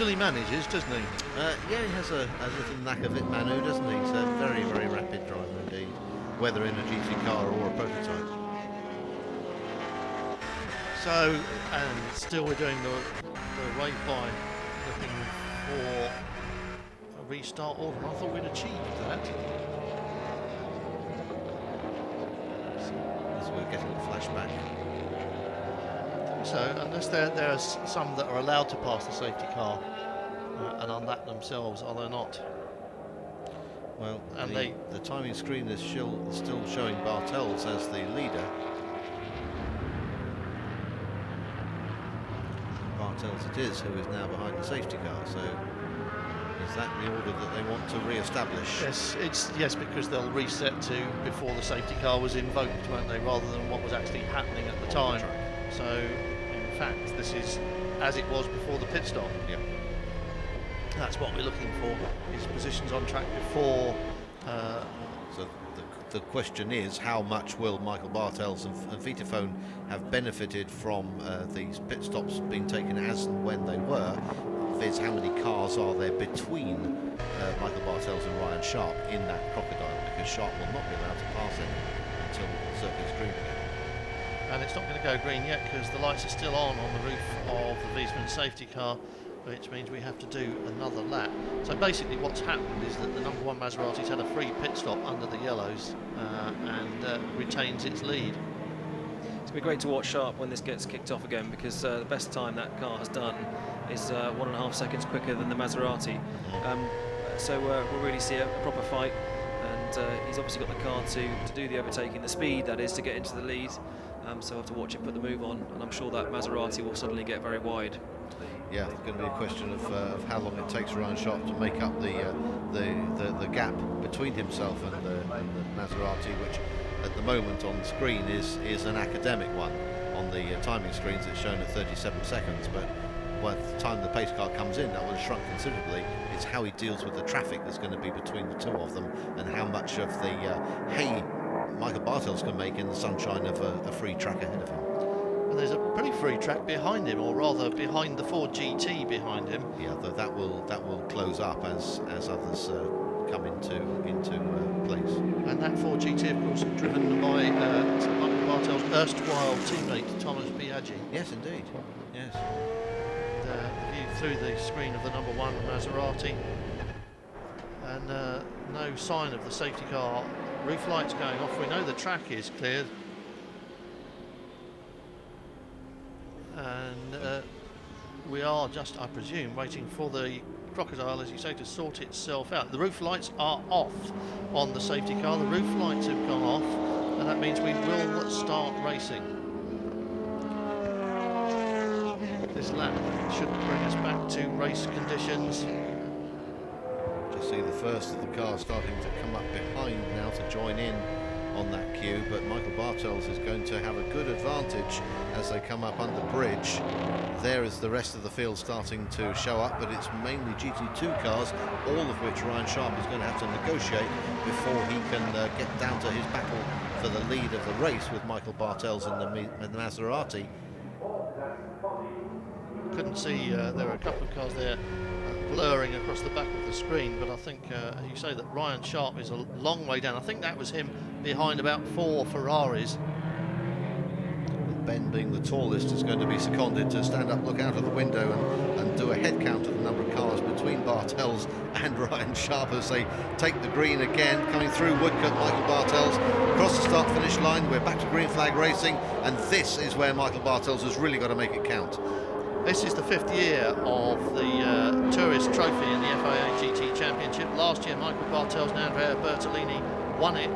easily manages, doesn't he? Yeah, he has a little knack of it, Manu, doesn't he? He's a very, very rapid driver indeed, whether in a GT car or a prototype. So, and still we're doing the wayfind, looking for a restart order. I thought we'd achieved that. As we're getting a flashback. So, unless there are some that are allowed to pass the safety car and unlap themselves, are they not? Well, and the timing screen is still showing Bartels as the leader. Bartels it is who is now behind the safety car. So, is that the order that they want to re-establish? Yes, because they'll reset to before the safety car was invoked, won't they, rather than what was actually happening at the time. So, in fact, this is as it was before the pit stop. Yeah. That's what we're looking for, is positions on track before. So the question is, how much will Michael Bartels and Vitaphone have benefited from these pit stops being taken as and when they were? Is how many cars are there between Michael Bartels and Ryan Sharp in that crocodile, because Sharp will not be allowed to pass it until the circuit's green again. And it's not going to go green yet because the lights are still on the roof of the Wiesmann safety car, which means we have to do another lap. So basically what's happened is that the number 1 Maserati's had a free pit stop under the yellows and retains its lead. It's going to be great to watch Sharp when this gets kicked off again, because the best time that car has done is 1.5 seconds quicker than the Maserati. So we'll really see a proper fight, and he's obviously got the car to do the overtaking, the speed that is to get into the lead. So we'll have to watch it put the move on, and I'm sure that Maserati will suddenly get very wide. Yeah, it's going to be a question of how long it takes Ryan Sharp to make up the gap between himself and the Maserati, which at the moment on the screen is an academic one. On the timing screens it's shown at 37 seconds, but by the time the pace car comes in, that will have shrunk considerably. It's how he deals with the traffic that's going to be between the two of them, and how much of the hay Michael Bartels can make in the sunshine of a free track ahead of him. And there's a pretty free track behind him, or rather behind the Ford GT behind him. Yeah, though that will close up as others come into place. And that Ford GT, of course, driven by Michael Bartels' erstwhile teammate Thomas Biaggi. Yes, indeed. Yes. The view through the screen of the number 1 Maserati, and no sign of the safety car. Roof lights going off. We know the track is cleared. And we are just, I presume, waiting for the crocodile, as you say, to sort itself out. The roof lights are off on the safety car. The roof lights have gone off, and that means we will start racing. This lap should bring us back to race conditions. Just see the first of the cars starting to come up behind now to join in on that queue, but Michael Bartels is going to have a good advantage as they come up under bridge. There is the rest of the field starting to show up, but it's mainly GT2 cars, all of which Ryan Sharp is going to have to negotiate before he can get down to his battle for the lead of the race with Michael Bartels and the Maserati. Couldn't see, there were a couple of cars there blurring across the back of the screen, but I think you say that Ryan Sharp is a long way down. I think that was him behind about 4 Ferraris. Ben, being the tallest, is going to be seconded to stand up, look out of the window and do a head count of the number of cars between Bartels and Ryan Sharp as they take the green again. Coming through Woodcote, Michael Bartels across the start-finish line. We're back to green flag racing, and this is where Michael Bartels has really got to make it count. This is the 5th year of the Tourist Trophy in the FIA GT Championship. Last year, Michael Bartels and Andrea Bertolini won it.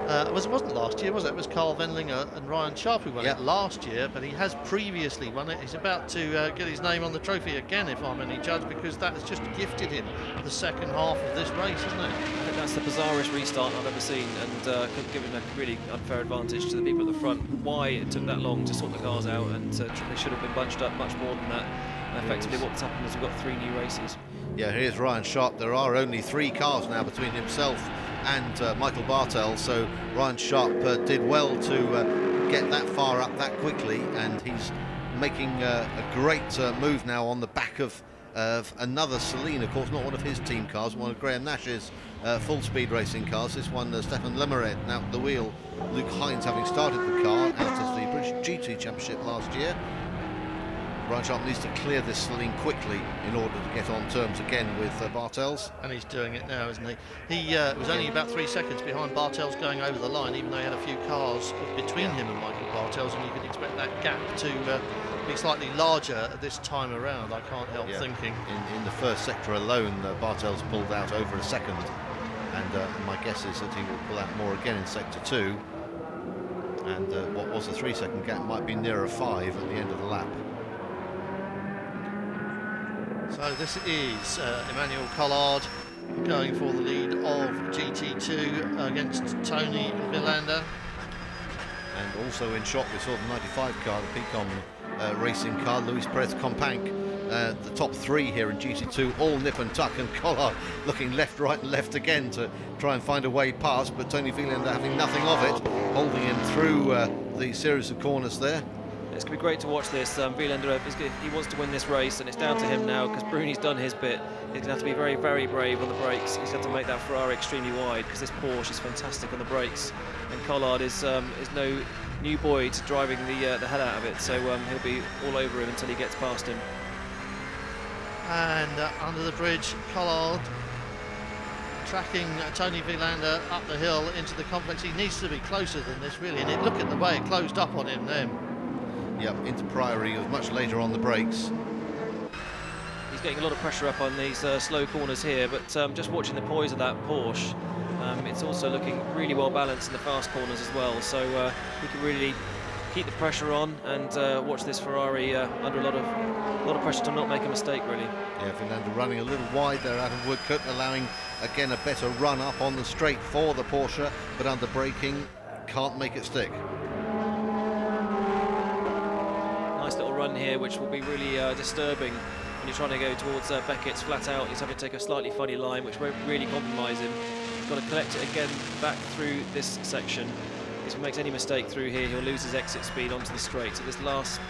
It wasn't last year, was it? It was Carl Wendlinger and Ryan Sharp who won it last year, but he has previously won it. He's about to get his name on the trophy again, if I'm any judge, because that has just gifted him the second half of this race, isn't it? I think that's the bizarrest restart I've ever seen, and given a really unfair advantage to the people at the front. Why it took that long to sort the cars out, and they should have been bunched up much more than that. Effectively, what's happened is we've got 3 new races. Yeah, here's Ryan Sharp. There are only 3 cars now between himself and Michael Bartels, so Ryan Sharp did well to get that far up that quickly, and he's making a great move now on the back of of another Celine, of course, not one of his team cars, one of Graham Nash's full speed racing cars. This one, Stefan Lemaret now at the wheel, Luke Hines having started the car out of the British GT Championship last year. Ryan Sharp needs to clear this Celine quickly in order to get on terms again with Bartels. And he's doing it now, isn't he? He was only about 3 seconds behind Bartels going over the line, even though he had a few cars between him and Michael Bartels, and you could expect that gap to be slightly larger this time around, I can't help thinking. In the first sector alone, Bartels pulled out over a second, and my guess is that he will pull out more again in sector 2, and what was a 3 second gap might be nearer 5 at the end of the lap. So this is Emmanuel Collard going for the lead of GT2 against Tony Villander. And also in shot we saw the 95 car, the Picon racing car, Luis Perez Companc, the top 3 here in GT2, all nip and tuck, and Collard looking left, right and left again to try and find a way past, but Tony Villander having nothing of it, holding him through the series of corners there. It's going to be great to watch this. Villander, he wants to win this race, and it's down to him now because Bruni's done his bit. He's going to have to be very, very brave on the brakes. He's got to make that Ferrari extremely wide because this Porsche is fantastic on the brakes, and Collard is no new boy to driving the hell out of it. So he'll be all over him until he gets past him. And under the bridge, Collard tracking Tony Villander up the hill into the complex. He needs to be closer than this, really. And look at the way it closed up on him then. Yep, into Priory, he was much later on the brakes. He's getting a lot of pressure up on these slow corners here, but just watching the poise of that Porsche, it's also looking really well balanced in the fast corners as well. So we can really keep the pressure on and watch this Ferrari under a lot of pressure to not make a mistake, really. Yeah, Villander running a little wide there out of Woodcote, allowing again a better run up on the straight for the Porsche, but under braking can't make it stick. Nice little run here, which will be really disturbing when you're trying to go towards Beckett's flat out. He's having to take a slightly funny line, which won't really compromise him. He's got to collect it again back through this section. If he makes any mistake through here, he'll lose his exit speed onto the straight. So this last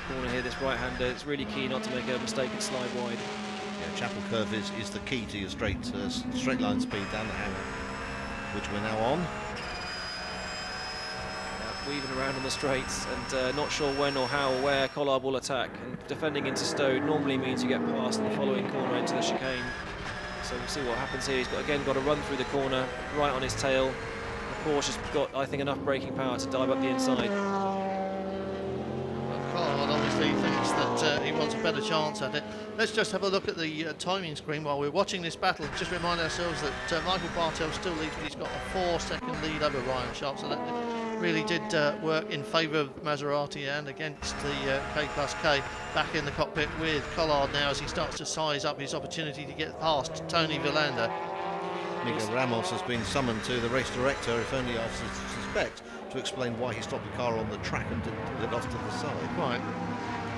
corner here, this right-hander, it's really key not to make a mistake and slide wide. Yeah, Chapel Curve is the key to your straight line speed down the hangar, which we're now on. Weaving around on the straights and not sure when or how or where Collard will attack, and defending into Stode normally means you get past in the following corner into the chicane. So we'll see what happens here. He's got to run through the corner right on his tail. The Porsche's got, I think, enough braking power to dive up the inside. Collard obviously thinks that he wants a better chance at it. Let's just have a look at the timing screen while we're watching this battle. Just remind ourselves that Michael Bartels still leads, but he's got a 4-second lead over Ryan Sharp, so that really did work in favour of Maserati and against the K plus K. Back in the cockpit with Collard now as he starts to size up his opportunity to get past Tony Villander. Miguel Ramos has been summoned to the race director, if only I suspect, to explain why he stopped the car on the track and didn't pull it off to the side. Right.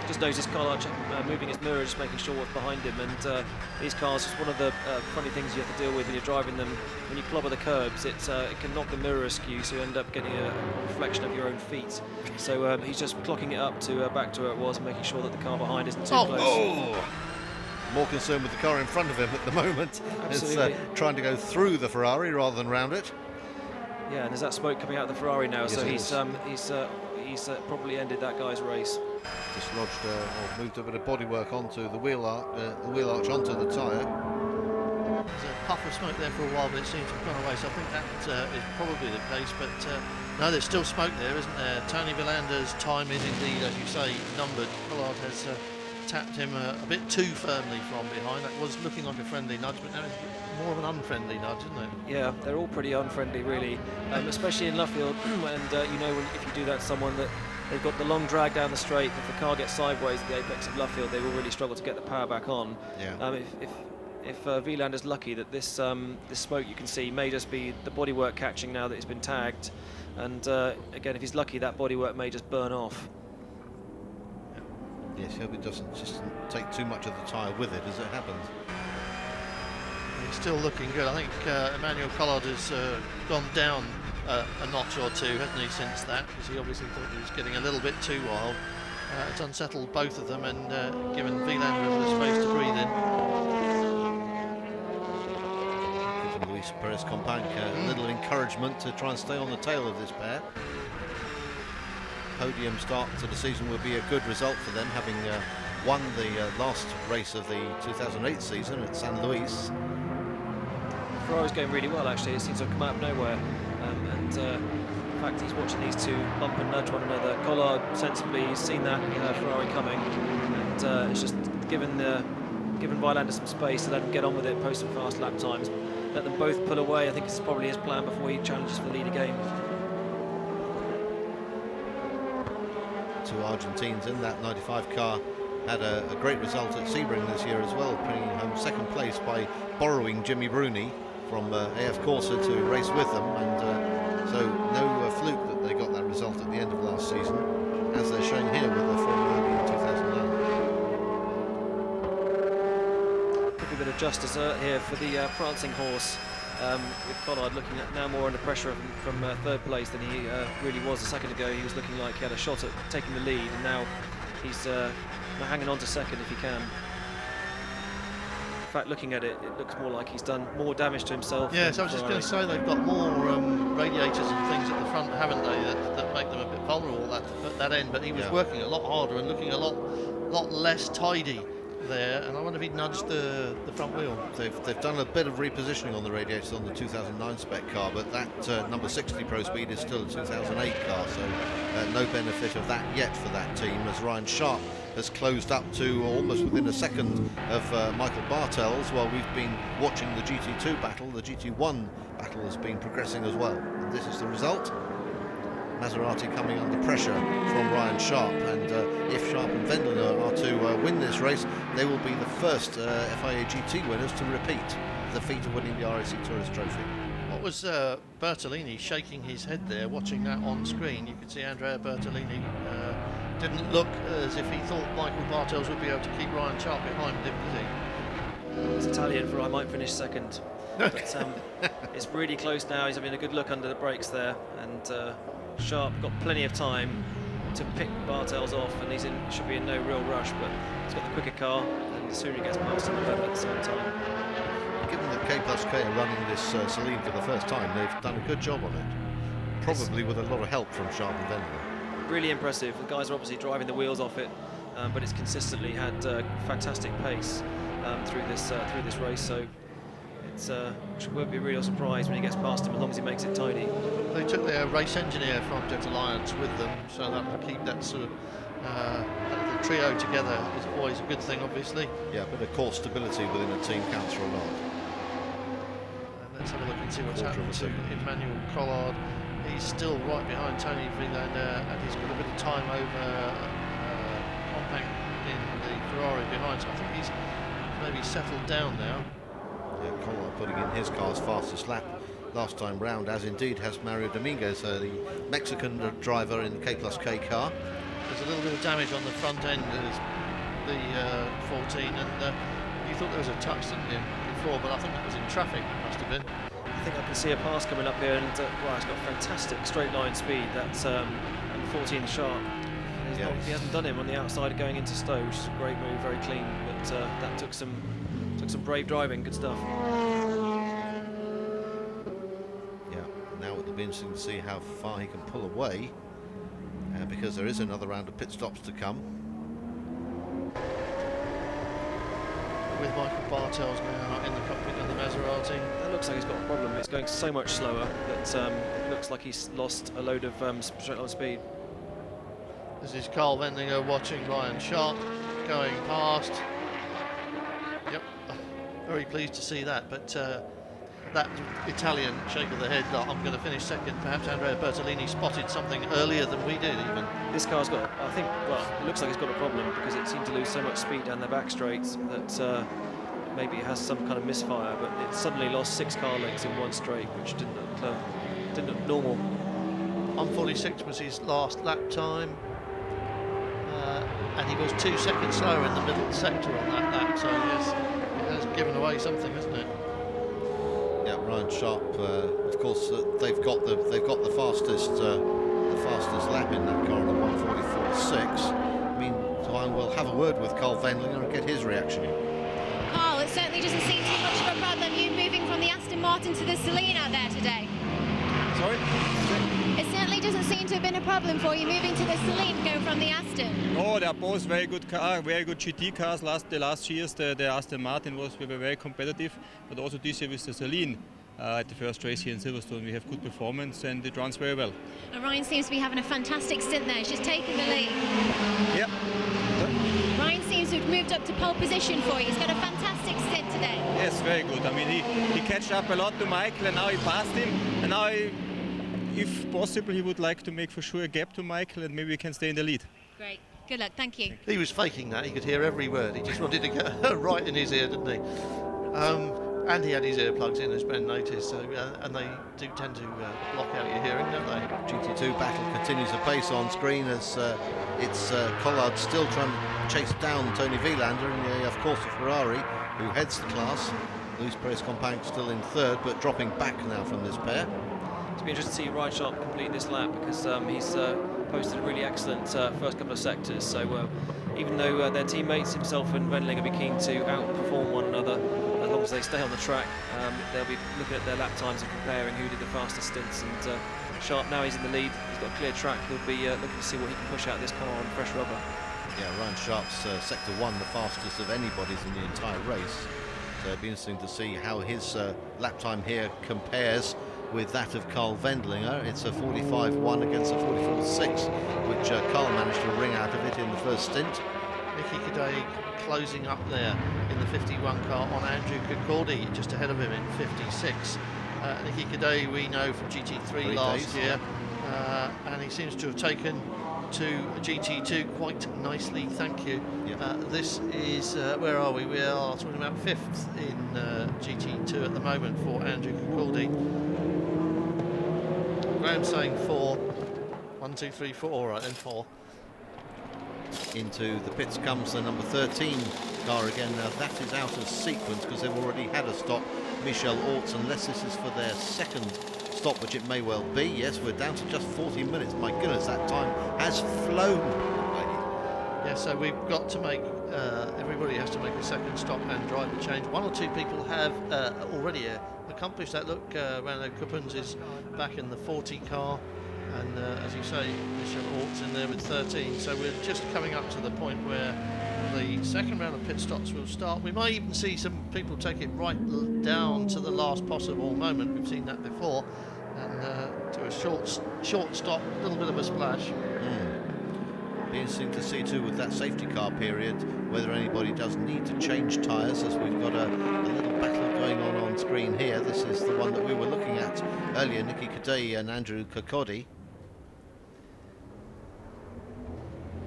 Just noticed Collard moving his mirror, just making sure what's behind him, and these cars, just one of the funny things you have to deal with when you're driving them. When you clobber the curbs, it can knock the mirror askew, so you end up getting a reflection of your own feet. So he's just clocking it up to back to where it was, and making sure that the car behind isn't too close. Oh. More concerned with the car in front of him at the moment. Absolutely. It's trying to go through the Ferrari rather than round it. Yeah, and there's that smoke coming out of the Ferrari now, Yes, so he's probably ended that guy's race. Dislodged or moved a bit of bodywork onto the wheel arch onto the tyre. There's a puff of smoke there for a while, but it seems to have gone away, so I think that is probably the case. But no, there's still smoke there, isn't there? Tony Villander's time is indeed, as you say, numbered. Collard has tapped him a bit too firmly from behind. That was looking like a friendly nudge, but now it's more of an unfriendly nudge, isn't it? Yeah, they're all pretty unfriendly, really, especially in Luffield. And you know, if you do that to someone, that they've got the long drag down the straight. If the car gets sideways at the apex of Luffield, they will really struggle to get the power back on. Yeah. If Wielander's lucky that this smoke you can see may just be the bodywork catching now that it's been tagged, and again, if he's lucky, that bodywork may just burn off. Yes, hope it doesn't just take too much of the tyre with it as it happens. He's still looking good. I think Emmanuel Collard has gone down a notch or two, hasn't he, since that? Because he obviously thought he was getting a little bit too wild. It's unsettled both of them and given Vilander a bit of space to breathe in. Given Luis Perez-Companc a little encouragement to try and stay on the tail of this pair. Podium start to the season will be a good result for them, having won the last race of the 2008 season at San Luis. Ferrari's going really well, actually. It seems to have come out of nowhere. In fact, he's watching these two bump and nudge one another. Collard, sensibly, he's seen that Ferrari coming, and it's just given Vilander some space to let him get on with it, post some fast lap times, let them both pull away. I think it's probably his plan before he challenges for the lead again. Two Argentines in that 95 car had a great result at Sebring this year as well, bringing home second place by borrowing Jimmy Bruni from AF Corsa to race with them, and so no fluke that they got that result at the end of last season, as they're showing here with the Formula E in 2009. Could be a bit of just dessert here for the prancing horse, with Collard looking at now more under pressure from third place than he really was a second ago. He was looking like he had a shot at taking the lead, and now he's hanging on to second if he can. In fact, looking at it, it looks more like he's done more damage to himself. Yes, I was just going to say they've got more radiators and things at the front, haven't they, that make them a bit vulnerable at that end. But he was working a lot harder and looking a lot less tidy there, and I wonder if he'd nudged the front wheel. They've done a bit of repositioning on the radiators on the 2009 spec car, but that number 60 Pro Speed is still a 2008 car, so no benefit of that yet for that team, as Ryan Sharp has closed up to almost within a second of Michael Bartels, while we've been watching the GT2 battle. The GT1 battle has been progressing as well, and this is the result. Maserati coming under pressure from Ryan Sharp, and if Sharp and Wendlinger are to win this race, they will be the first FIA GT winners to repeat the feat of winning the RAC Tourist Trophy. What was Bertolini shaking his head there, watching that on screen? You could see Andrea Bertolini didn't look as if he thought Michael Bartels would be able to keep Ryan Sharp behind him, did he? It's Italian for I might finish second. But it's really close now. He's having a good look under the brakes there, and Sharp got plenty of time to pick Bartels off, and he's should be in no real rush, but he's got the quicker car, and the sooner he gets past him, the better at the same time. Given that K+K are running this Saleen for the first time, they've done a good job on it, probably with a lot of help from Sharp and Wendlinger. Really impressive. The guys are obviously driving the wheels off it, but it's consistently had fantastic pace through this race, so it won't be a real surprise when he gets past him, as long as he makes it tidy. They took their race engineer from Jet Alliance with them, so that will keep that sort of the trio together is always a good thing, obviously. Yeah, but of course stability within a team counts for a lot. Let's have a look and see what's happened to Emmanuel Collard. He's still right behind Tony Vilander, and he's got a bit of time over Companc in the Ferrari behind, so I think he's maybe settled down now. Yeah, Collard putting in his car's fastest lap last time round, as indeed has Mario Dominguez, the Mexican driver in the K+K car. There's a little bit of damage on the front end of the 14, and you thought there was a touch, didn't you, before, but I think that was in traffic, it must have been. I think I can see a pass coming up here, and wow, it's got fantastic straight line speed. That's 14 Sharp. He hasn't done him on the outside going into Stowe, which is a great move, very clean, but that took some brave driving, good stuff. Yeah, now it'll be interesting to see how far he can pull away, because there is another round of pit stops to come. With Michael Bartels now in the cockpit of the Maserati. That looks like he's got a problem. It's going so much slower that it looks like he's lost a load of straight line speed. This is Carl Wendlinger watching Ryan Sharp going past. Yep, very pleased to see that, but that Italian shake of the head, I'm going to finish second. Perhaps Andrea Bertolini spotted something earlier than we did even. This car's got, I think, well, it looks like it's got a problem because it seemed to lose so much speed down the back straights that maybe it has some kind of misfire, but it suddenly lost 6 car lengths in one straight, which didn't look normal. 1:46 was his last lap time, and he was 2 seconds slower in the middle sector on that lap, so yes, it has given away something, hasn't it? Yeah, Ryan Sharp, of course, they've got the fastest lap in that car, the 1:44.6. Means while we'll have a word with Carl Wendlinger and get his reaction. Carl, it certainly doesn't seem too much of a problem, you moving from the Aston Martin to the Celine out there today. Sorry? It certainly doesn't seem to have been a problem for you moving to the Celine, going from the Aston. Oh, they are both very good cars, very good GT cars. The last years, the Aston Martin we were very competitive, but also this year with the Celine. At the first race here in Silverstone, we have good performance and it runs very well. And Ryan seems to be having a fantastic stint there. He's just taken the lead. Yep. Ryan seems to have moved up to pole position for you. He's got a fantastic stint today. Yes, very good. I mean, he catched up a lot to Michael and now he passed him. And now, if possible, he would like to make for sure a gap to Michael and maybe we can stay in the lead. Great. Good luck. Thank you. He was faking that. He could hear every word. He just wanted to get right in his ear, didn't he? And he had his earplugs in, as Ben noticed, so, and they do tend to block out your hearing, don't they? GT2 battle continues apace on screen as it's Collard still trying to chase down Tony Vilander, and of course the Ferrari, who heads the class. Luis Perez Companc still in third, but dropping back now from this pair. It'll be interesting to see Ryan Sharp complete this lap because he's posted a really excellent first couple of sectors. So even though their teammates, himself and Wendlinger, will be keen to outperform one another, as long as they stay on the track, they'll be looking at their lap times and comparing who did the fastest stints. And Sharp, now he's in the lead, he's got a clear track, he'll be looking to see what he can push out of this car on fresh rubber. Yeah, Ryan Sharp's sector 1, the fastest of anybody's in the entire race. So it'll be interesting to see how his lap time here compares with that of Carl Wendlinger. It's a 45.1 against a 44.6, which Carl managed to wring out of it in the first stint. Nicky Cadet closing up there in the 51 car on Andrew Kirkcaldy, just ahead of him in 56. Nicky Cadet we know from GT3 last year, and he seems to have taken to GT2 quite nicely, thank you. Yep. This is, where are we? We are talking about 5th in GT2 at the moment for Andrew Kirkcaldy. Graham's saying 4. 1, 2, 3, 4. All right, then 4. Into the pits comes the number 13 car again. Now that is out of sequence because they've already had a stop. Michel Orts, unless this is for their second stop, which it may well be. Yes, we're down to just 40 minutes. My goodness, that time has flown. Yeah, so we've got to make, everybody has to make a second stop and drive the change. 1 or 2 people have already accomplished that. Look, Rano Kuppens is back in the 40 car. And as you say, Michel Orts in there with 13. So we're just coming up to the point where the second round of pit stops will start. We might even see some people take it right down to the last possible moment. We've seen that before. And to a short stop, a little bit of a splash. Be interesting to see too with that safety car period whether anybody does need to change tyres, as we've got a little battle going on screen here. This is the one that we were looking at earlier, Nicky Cadet and Andrew Kirkcaldy.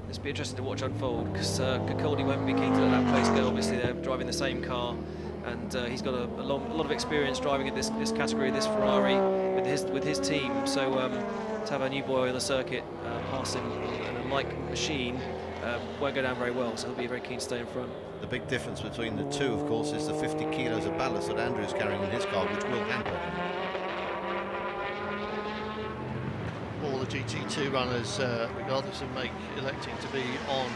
This will be interesting to watch unfold because Kirkcaldy won't be keen to let that place go. Obviously they're driving the same car, and he's got a lot of experience driving in this category, this Ferrari with his team. So to have a new boy on the circuit passing an unlike machine won't go down very well. So he'll be very keen to stay in front. The big difference between the two, of course, is the 50 kilos of ballast that Andrew's carrying in his car, which will hamper him. All the GT2 runners, regardless of make, electing to be on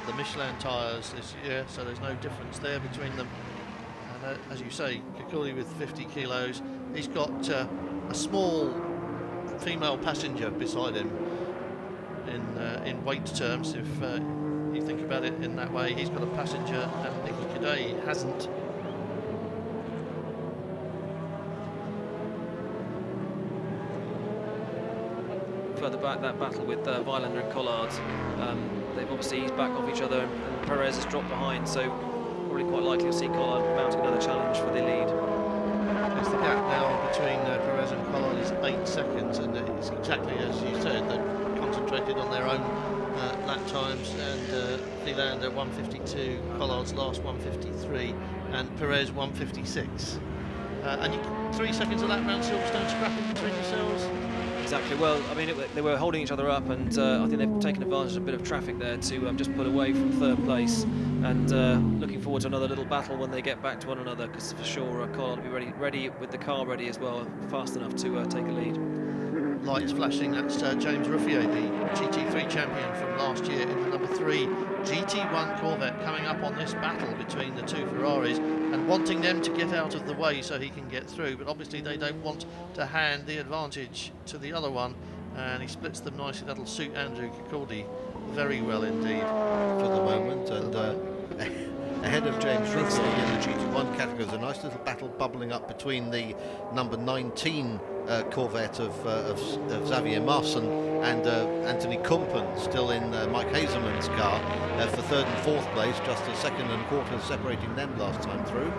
the Michelin tyres this year, so there's no difference there between them. And as you say, Kirkcaldy with 50 kilos, he's got a small female passenger beside him in weight terms, if you think about it in that way. He's got a passenger and Nicky Cadet hasn't. Further back, that battle with Vilander and Collard, they've obviously eased back off each other, and Perez has dropped behind, so probably quite likely to see Collard mounting another challenge for the lead. There's the gap now between Perez and Collard is 8 seconds, and it's exactly as you said, they've concentrated on their own lap times, and Vilander 152, Collard's last 153, and Perez 156. And 3 seconds of lap round Silverstone scrapping between yourselves. Exactly. Well, I mean, they were holding each other up, and I think they've taken advantage of a bit of traffic there to just pull away from third place. And looking forward to another little battle when they get back to one another, because for sure Collard will be ready with the car ready as well, fast enough to take a lead. lights flashing. That's James Ruffier, the GT3 champion from last year, in the number 3 GT1 Corvette, coming up on this battle between the two Ferraris and wanting them to get out of the way so he can get through. But obviously they don't want to hand the advantage to the other one, and he splits them nicely. That'll suit Andrew Cicaldi very well indeed for the moment. And ahead of James Ruffier in the GT1 category, there's a nice little battle bubbling up between the number 19 Corvette of Xavier Marson and Anthony Kumpen, still in Mike Hazelman's car, for 3rd and 4th place, just a second and a quarter separating them last time through.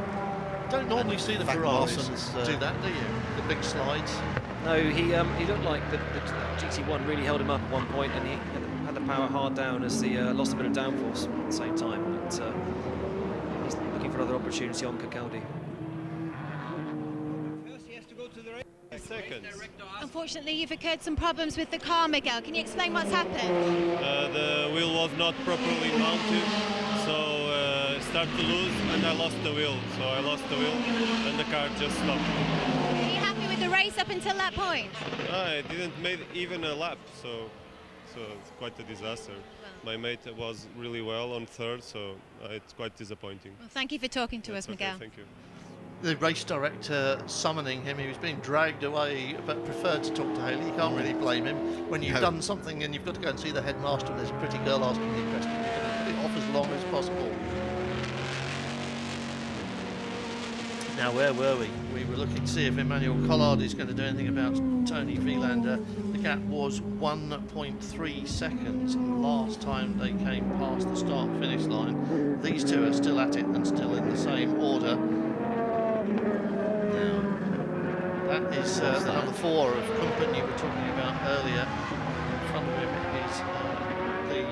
Don't normally see the Ferraris do that, do you? The big slides. No, he looked like the GT1 really held him up at one point, and he had the power hard down as he lost a bit of downforce at the same time. But he's looking for another opportunity on Cicaldi. First he has to go to the race. Seconds. Unfortunately, you've occurred some problems with the car, Miguel. Can you explain what's happened? The wheel was not properly mounted, so it started to lose, and I lost the wheel. So I lost the wheel, and the car just stopped. Are you happy with the race up until that point? I didn't make even a lap, so it's quite a disaster. My mate was really well on 3rd, so it's quite disappointing. Well, thank you for talking to us, Miguel. Okay, thank you. The race director summoning him, he was being dragged away but preferred to talk to Haley. You can't really blame him. When you've done something and you've got to go and see the headmaster and there's a pretty girl asking you a question, you're going to put it off as long as possible. Now, where were we? We were looking to see if Emmanuel Collard is going to do anything about Tony Vielander. The gap was 1.3 seconds last time they came past the start-finish line. These two are still at it and still in the same order. That is the number 4 of Kumpen you were talking about earlier. In front of him is the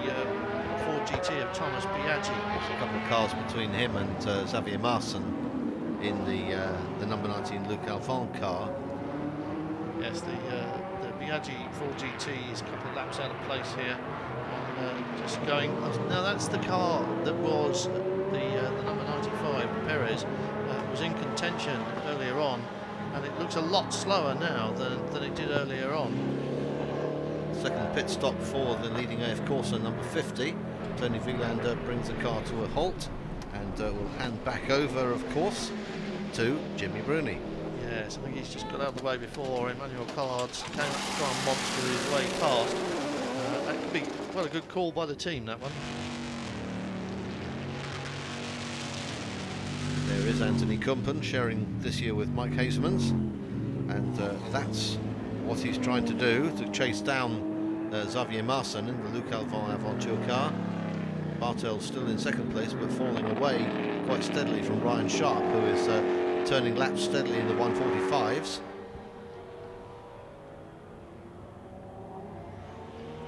Ford GT of Thomas Biaggi. There's a couple of cars between him and Xavier Marson in the number 19 Luc Alphand car. Yes, the Biaggi Ford GT is a couple of laps out of place here. Just going. Now that's the car that was the number 95 Perez was in contention earlier on. And it looks a lot slower now than it did earlier on. Second pit stop for the leading AF Corsa number 50. Tony Vielander brings the car to a halt and will hand back over, of course, to Jimmy Bruni. Yes, I think he's just got out of the way before Emmanuel Collard came up to try and monster his way past. That could be quite a good call by the team, that one. There is Anthony Kumpen sharing this year with Mike Hazelmans, and that's what he's trying to do, to chase down Xavier Marson in the Luc Alphand Aventure car. Bartel's still in 2nd place, but falling away quite steadily from Ryan Sharp, who is turning laps steadily in the 145s.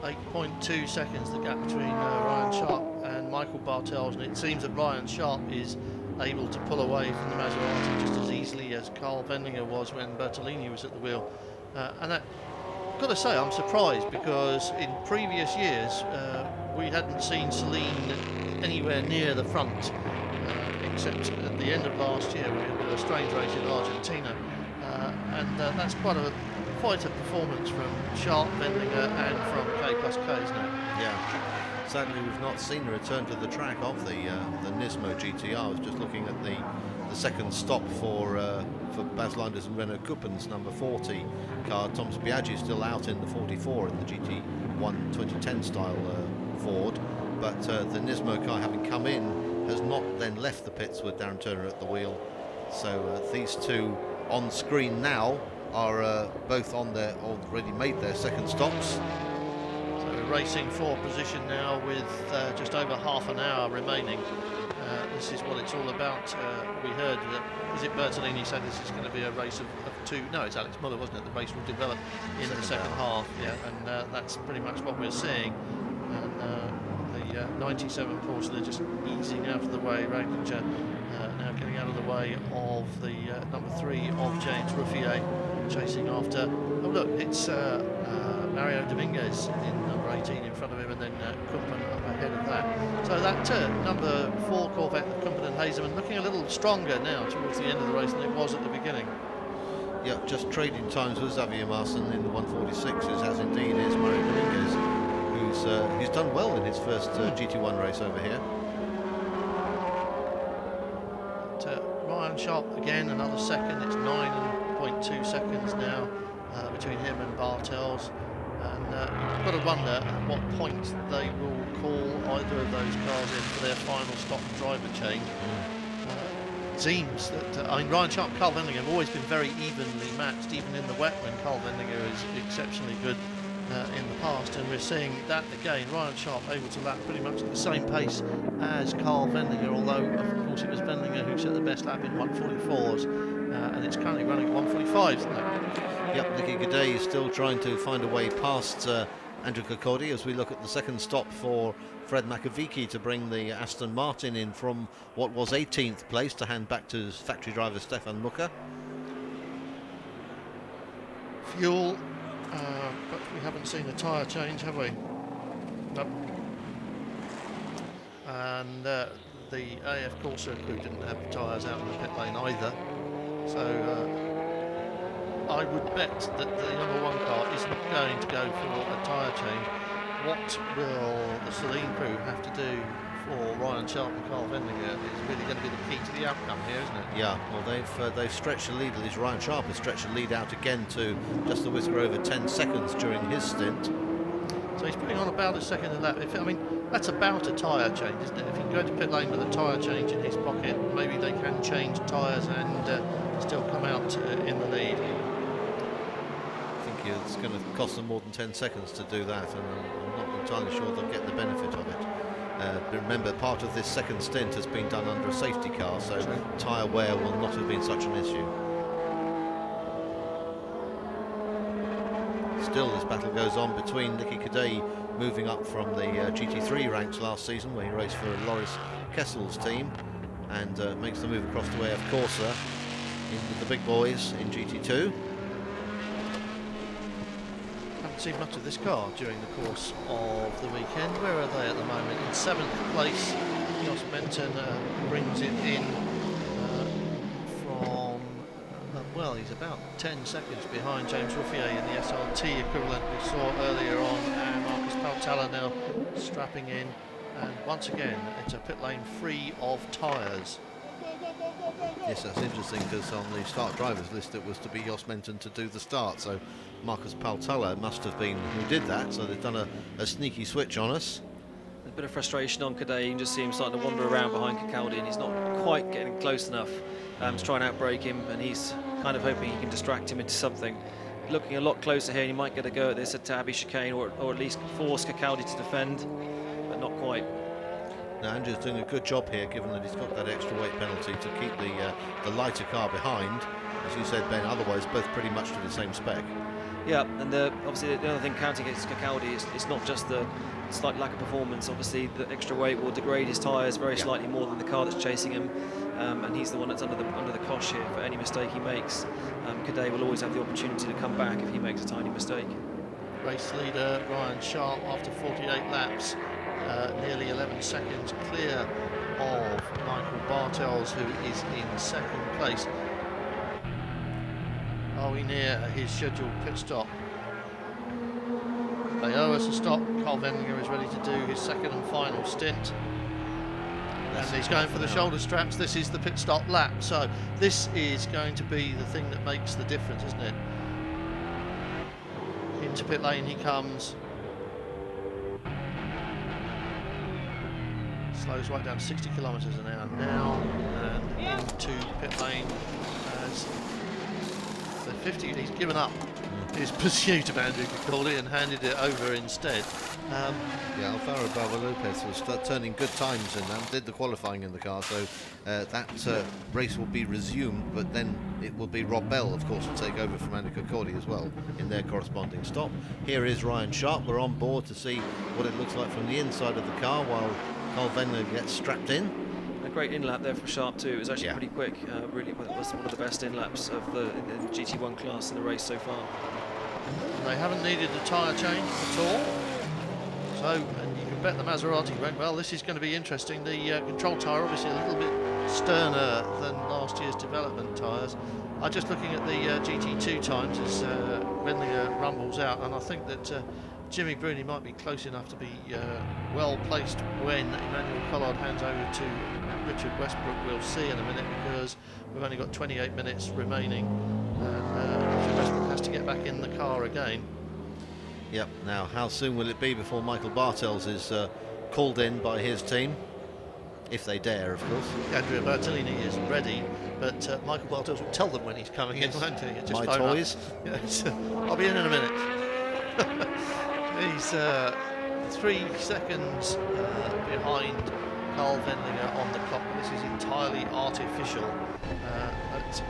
8.2 seconds the gap between Ryan Sharp and Michael Bartels, and it seems that Ryan Sharp is able to pull away from the Maserati just as easily as Carl Bendinger was when Bertolini was at the wheel. And I've got to say, I'm surprised, because in previous years we hadn't seen Celine anywhere near the front, except at the end of last year we had a strange race in Argentina, and that's quite a performance from Sharp, Bendinger and from K+K, isn't it? Yeah. Sadly, we've not seen a return to the track of the Nismo GTR. I was just looking at the second stop for Bas Linders and Renaud Kumpen's number 40 car. Thomas Biaggi still out in the 44 in the GT1 2010 style Ford, but the Nismo car, having come in, has not then left the pits with Darren Turner at the wheel. So these two on screen now are both on their already made their second stops. Racing for position now with just over half an hour remaining. This is what it's all about. We heard that, is it Bertolini said this is going to be a race of two? No, it's Alex Muller, wasn't it? The race will develop in the second half. Yeah, and that's pretty much what we're seeing. And the 97 Porsche, they're just easing out of the way. Ranger now getting out of the way of the number 3 of James Ruffier, chasing after. Oh look, it's Mario Dominguez in number 18 in front of him, and then Kumpen up ahead of that. So that number 4 Corvette, Kumpen and Hazelman, looking a little stronger now towards the end of the race than it was at the beginning. Yeah, just trading times with Xavier Marson in the 146s, as indeed is Mario Dominguez, who's done well in his first GT1 race over here. Ryan Sharp again, another second. It's 9.2 seconds now between him and Bartels. And you've got to wonder at what point they will call either of those cars in for their final stop driver change. Seems that Ryan Sharp and Carl Wendlinger have always been very evenly matched, even in the wet when Carl Wendlinger is exceptionally good in the past, and we're seeing that again. Ryan Sharp able to lap pretty much at the same pace as Carl Wendlinger, although of course it was Wendlinger who set the best lap in 144s, and it's currently running at 145s, isn't it? Yep, Nicky Gaudet is still trying to find a way past Andrew Kirkcaldy as we look at the second stop for Fred Makovici to bring the Aston Martin in from what was 18th place to hand back to factory driver Stefan Mucker. Fuel, but we haven't seen a tyre change, have we? Nope. And the AF Corsa crew didn't have tyres out in the pit lane either, so I would bet that the number one car isn't going to go for a tyre change. What will the Celine crew have to do for Ryan Sharp and Carl Wendlinger is really going to be the key to the outcome here, isn't it? Yeah, well they've stretched the lead, at least Ryan Sharp has stretched the lead out again to just a whisker over 10 seconds during his stint. So he's putting on about a second a lap. I mean, that's about a tyre change, isn't it? If he can go to pit lane with a tyre change in his pocket, maybe they can change tyres and still come out in the lead. It's going to cost them more than 10 seconds to do that, and I'm not entirely sure they'll get the benefit of it. But remember, part of this second stint has been done under a safety car, so tyre wear will not have been such an issue. Still, this battle goes on between Nicky Gaudet, moving up from the GT3 ranks last season, where he raced for Loris Kessel's team, and makes the move across to AF Corsa in with the big boys in GT2. Seen much of this car during the course of the weekend. Where are they at the moment? In 7th place, Jos Menton brings it in from well, he's about 10 seconds behind James Ruffier in the SRT equivalent we saw earlier on, and Marcus Pautala now strapping in, and once again it's a pit lane free of tyres. Yes, that's interesting, because on the start drivers list it was to be Jos Menton to do the start, so Marcus Pautala must have been who did that, so they've done a sneaky switch on us. A bit of frustration on Gaudet. You can just see him starting to wander around behind Kirkcaldy, and he's not quite getting close enough to try and outbrake him, and he's kind of hoping he can distract him into something. Looking a lot closer here, and he might get a go at this at Abbey Chicane, or at least force Kirkcaldy to defend, but not quite. Now Andrew's doing a good job here, given that he's got that extra weight penalty to keep the lighter car behind. As you said, Ben, otherwise both pretty much to the same spec. Yeah, and obviously the other thing counting against Kirkcaldy is not just the slight lack of performance. Obviously the extra weight will degrade his tyres very slightly more than the car that's chasing him, and he's the one that's under the cosh here for any mistake he makes. Gaudet will always have the opportunity to come back if he makes a tiny mistake. Race leader Ryan Sharp after 48 laps, nearly 11 seconds clear of Michael Bartels, who is in second place. Are we near his scheduled pit stop? They owe us a stop. Carl Wendlinger is ready to do his second and final stint. And he's going for the shoulder straps. This is the pit stop lap. So this is going to be the thing that makes the difference, isn't it? Into pit lane he comes. Slows right down 60 kilometres an hour now, and into pit lane as the 50. He's given up his pursuit of Andrew Kirkcaldy and handed it over instead. Yeah, Alvaro Bravo Lopez was turning good times in that, did the qualifying in the car, so that race will be resumed, but then it will be Rob Bell, of course, to take over from Andrew Kirkcaldy as well in their corresponding stop. Here is Ryan Sharp. We're on board to see what it looks like from the inside of the car while Carl Wendlinger gets strapped in. A great in-lap there for Sharp too. It was actually pretty quick. Really was one of the best in-laps of the GT1 class in the race so far. They haven't needed a tyre change at all. So, and you can bet the Maserati went well. This is going to be interesting. The control tyre obviously a little bit sterner than last year's development tyres. I'm just looking at the GT2 times as Wendlinger rumbles out, and I think that Jimmy Bruni might be close enough to be well placed when Emmanuel Collard hands over to Richard Westbrook. We'll see in a minute, because we've only got 28 minutes remaining, and Richard Westbrook has to get back in the car again. Yep, now how soon will it be before Michael Bartels is called in by his team? If they dare, of course. Andrea Bertolini is ready, but Michael Bartels will tell them when he's coming in, won't he? Just My phone up. toys. Yes, I'll be in a minute. He's 3 seconds behind Carl Wendlinger on the clock. This is entirely artificial. But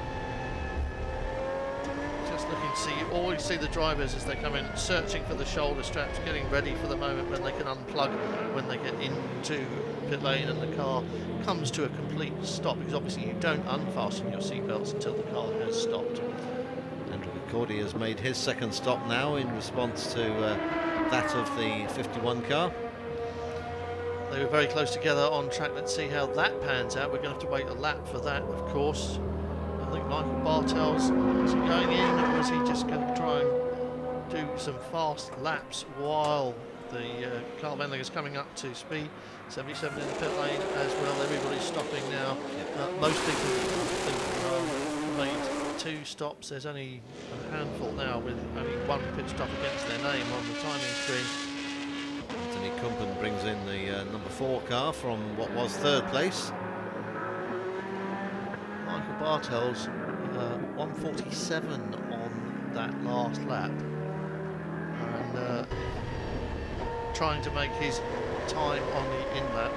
just looking to see, you always see the drivers as they come in searching for the shoulder straps, getting ready for the moment when they can unplug when they get into pit lane and the car comes to a complete stop, because obviously you don't unfasten your seatbelts until the car has stopped. Andrew Cordy has made his second stop now in response to that of the 51 car. They were very close together on track. Let's see how that pans out. We're going to have to wait a lap for that, of course. I think Michael Bartels, is he going in, or is he just going to try and do some fast laps while the Carl Wendlinger is coming up to speed? 77 in the pit lane as well. Everybody's stopping now. Most people think made 2 stops. There's only a handful now with only 1 pit stop against their name on the timing screen. Anthony Kumpen brings in the number 4 car from what was 3rd place. Michael Bartels 1:47 on that last lap, and trying to make his time on the in lap.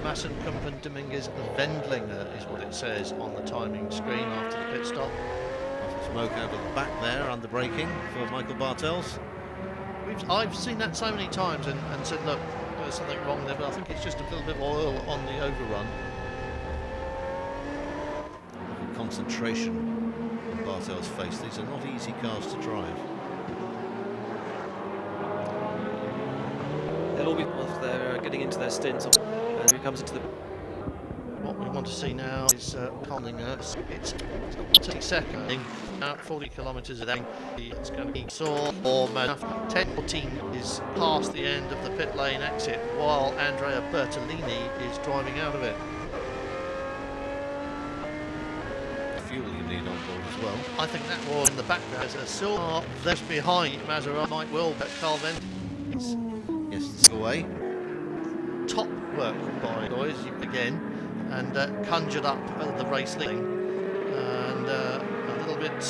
Massen, Kumpen, Dominguez, Wendlinger is what it says on the timing screen after the pit stop. Smoke out of the back there under braking for Michael Bartels. I've seen that so many times and said, look, there's something wrong there, but I think it's just a little bit of oil on the overrun. Concentration on Bartels' face. These are not easy cars to drive. They'll all be off there getting into their stints. As he comes into the... What we want to see now is Wendlinger. It's 30 seconds, out 40 kilometres a day. It's going to be saw or 10:14 is past the end of the pit lane exit, while Andrea Bertolini is driving out of it. Fuel you need on board as well. I think that was in the back there. There's a silver left behind Maserati might well, but Carl Wendlinger. Yes, it's away. Top work by boys again, and conjured up the race leading, and a little bit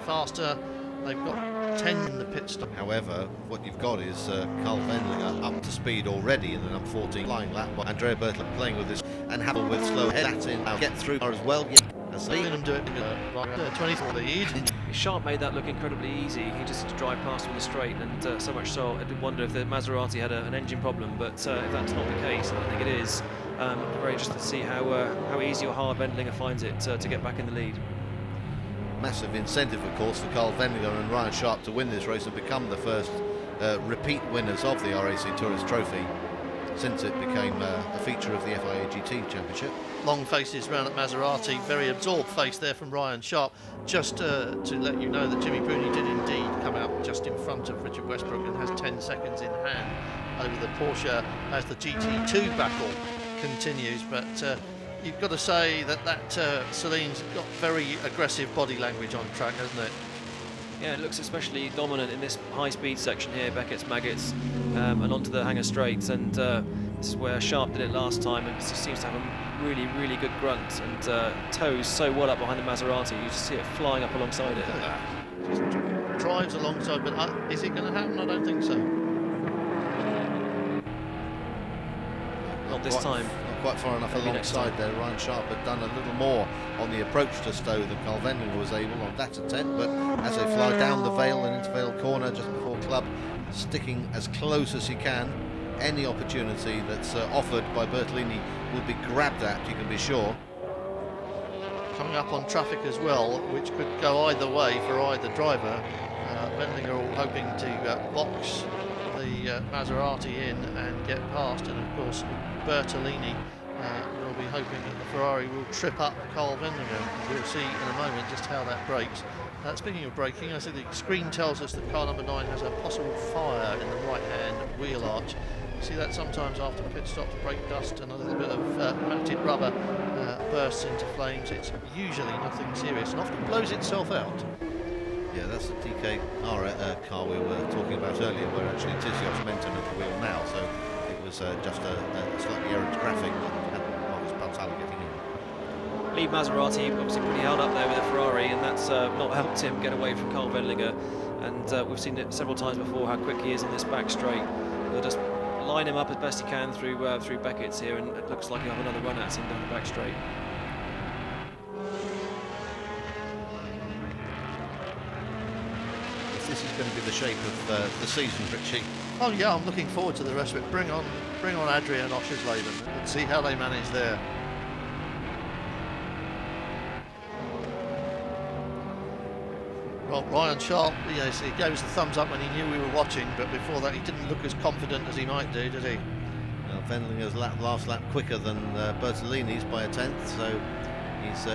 faster. They've got 10 in the pit stop. However, what you've got is Carl Wendlinger up to speed already in the number 14 flying lap, while Andrea Bertolini playing with this, and Havel with slow head. That's in. Now get through as well. As Seeing them do it, 24 lead. Sharp made that look incredibly easy. He just drive past from the straight, and so much so I did wonder if the Maserati had an engine problem, but if that's not the case, I don't think it is. I'm very interested to see how easy or hard Wendlinger finds it to get back in the lead. Massive incentive, of course, for Carl Wendlinger and Ryan Sharp to win this race and become the first repeat winners of the RAC Tourist Trophy since it became a feature of the FIA GT Championship. Long faces round at Maserati, very absorbed face there from Ryan Sharp. Just to let you know that Jimmy Bruni did indeed come out just in front of Richard Westbrook and has 10 seconds in hand over the Porsche as the GT2 battle continues. But you've got to say that Celine's got very aggressive body language on track, hasn't it? Yeah, it looks especially dominant in this high-speed section here, Beckett's, Maggots, and onto the Hangar Straights, and this is where Sharp did it last time, and it seems to have a really, really good grunt, and toes so well up behind the Maserati, you just see it flying up alongside it. Just drives alongside, but is it going to happen? I don't think so. Not this time. Not quite far enough alongside there. Ryan Sharp had done a little more on the approach to Stowe than Carl Wendlinger was able on that attempt, but as they fly down the Vale and into Vale Corner just before Club, sticking as close as he can. Any opportunity that's offered by Bertolini will be grabbed at, you can be sure. Coming up on traffic as well, which could go either way for either driver. Wendlinger all hoping to box the Maserati in and get past, and of course Bertolini will be hoping that the Ferrari will trip up Carl Wendlinger. We'll see in a moment just how that breaks. Speaking of braking, I said the screen tells us that car number 9 has a possible fire in the right-hand wheel arch. You see that sometimes after pit stops, brake dust and a little bit of matted rubber bursts into flames. It's usually nothing serious and often blows itself out. Yeah, that's the DK car we were talking about earlier, where actually Tiziot's Menton at the wheel now, so it was just a slightly errant graphic that had Marcus Baltala getting in. Lead Maserati obviously pretty held up there with a Ferrari, and that's not helped him get away from Carl Wendlinger. And we've seen it several times before how quick he is in this back straight. They'll just line him up as best he can through Beckett's here, and it looks like he'll have another run at him down the back straight. This is going to be the shape of the season, Richie. Oh yeah, I'm looking forward to the rest of it. Bring on Adrian and Oschersleben and see how they manage there. Well, Ryan Sharp, yes, he gave us the thumbs up when he knew we were watching, but before that he didn't look as confident as he might do, did he? Well, Wendlinger's last lap quicker than Bertolini's by a tenth, so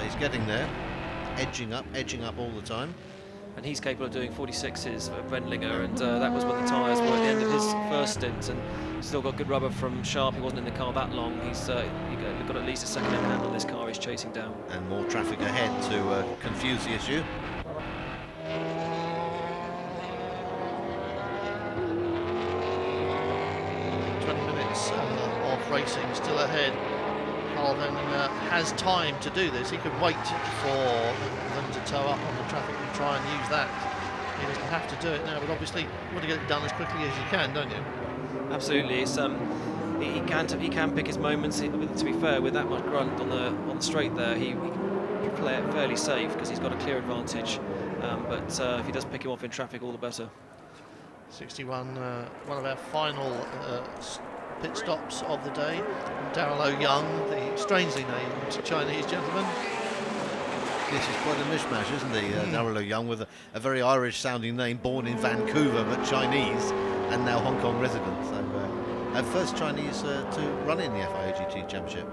he's getting there, edging up all the time. And he's capable of doing 46s for Wendlinger, and that was when the tyres were at the end of his first stint, and still got good rubber from Sharp. He wasn't in the car that long. He's got at least a second in hand on this car he's chasing down. And more traffic ahead to confuse the issue. Of racing still ahead. Carl Wendlinger has time to do this. He could wait for them to tow up on the traffic and try and use that. He doesn't have to do it now, but obviously you want to get it done as quickly as you can, don't you? Absolutely. It's he can pick his moments. To be fair, with that much grunt on the straight there, he can play it fairly safe because he's got a clear advantage. But if he does pick him off in traffic, all the better. 61, one of our final pit stops of the day. Darrell O'Young, the strangely named Chinese gentleman. This is quite a mishmash, isn't he? Darrell O'Young with a very Irish-sounding name, born in Vancouver but Chinese, and now Hong Kong resident. So, first Chinese to run in the FIAGT Championship.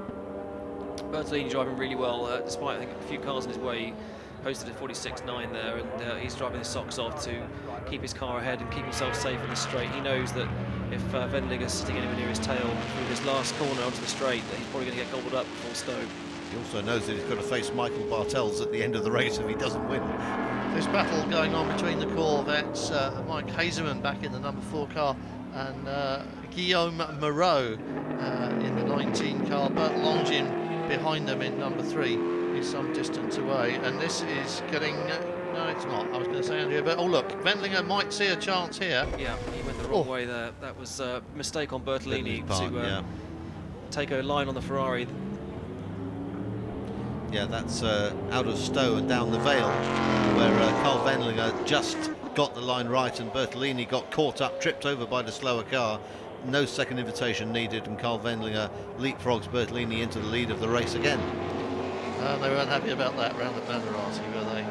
Bertolini driving really well, despite I think a few cars in his way. Posted at 46.9 there, and he's driving his socks off to keep his car ahead and keep himself safe in the straight. He knows that if Wendlinger's sitting anywhere near his tail through this last corner onto the straight, that he's probably going to get gobbled up before Stowe. He also knows that he's got to face Michael Bartels at the end of the race if he doesn't win. This battle going on between the Corvettes, Mike Hazeman back in the number 4 car, and Guillaume Moreau in the 19 car, Bert Longin behind them in number 3. Some distance away, and this is getting no, it's not. I was going to say Andrea, but oh look, Wendlinger might see a chance here. Yeah, he went the wrong way there. That was a mistake on Bertolini to take a line on the Ferrari. Yeah, that's out of Stowe and down the Vale, where Carl Wendlinger just got the line right, and Bertolini got caught up, tripped over by the slower car. No second invitation needed, and Carl Wendlinger leapfrogs Bertolini into the lead of the race again. They weren't happy about that round at Maserati, were they?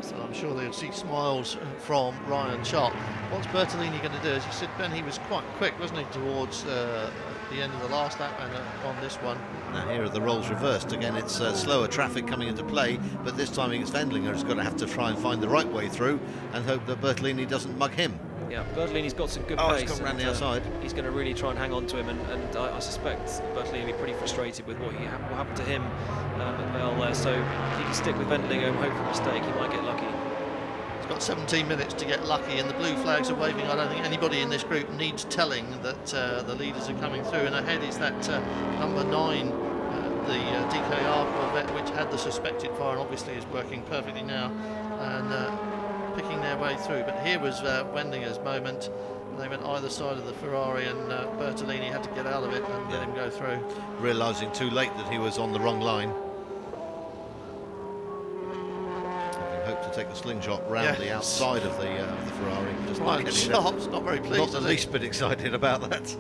So I'm sure they'll see smiles from Ryan Sharp. What's Bertolini going to do? As you said, Ben, he was quite quick, wasn't he, towards the end of the last lap and on this one. Now here are the roles reversed. Again, it's slower traffic coming into play, but this time it's Wendlinger who's going to have to try and find the right way through and hope that Bertolini doesn't mug him. Yeah, Bertolini's got some good pace. He's gone round the outside. He's going to really try and hang on to him, and I suspect Bertolini will be pretty frustrated with what happened to him at Vale there. So if he can stick with Wendlinger and hope for a mistake, he might get lucky. He's got 17 minutes to get lucky, and the blue flags are waving. I don't think anybody in this group needs telling that the leaders are coming through, and ahead is that number 9, the DKR Corvette, which had the suspected fire and obviously is working perfectly now, and picking their way through. But here was Wendlinger's moment. They went either side of the Ferrari, and Bertolini had to get out of it and let him go through. Realising too late that he was on the wrong line. Having hoped to to take a slingshot round the outside of the Ferrari. Just Ryan Sharp's not very pleased. Not the least bit excited about that.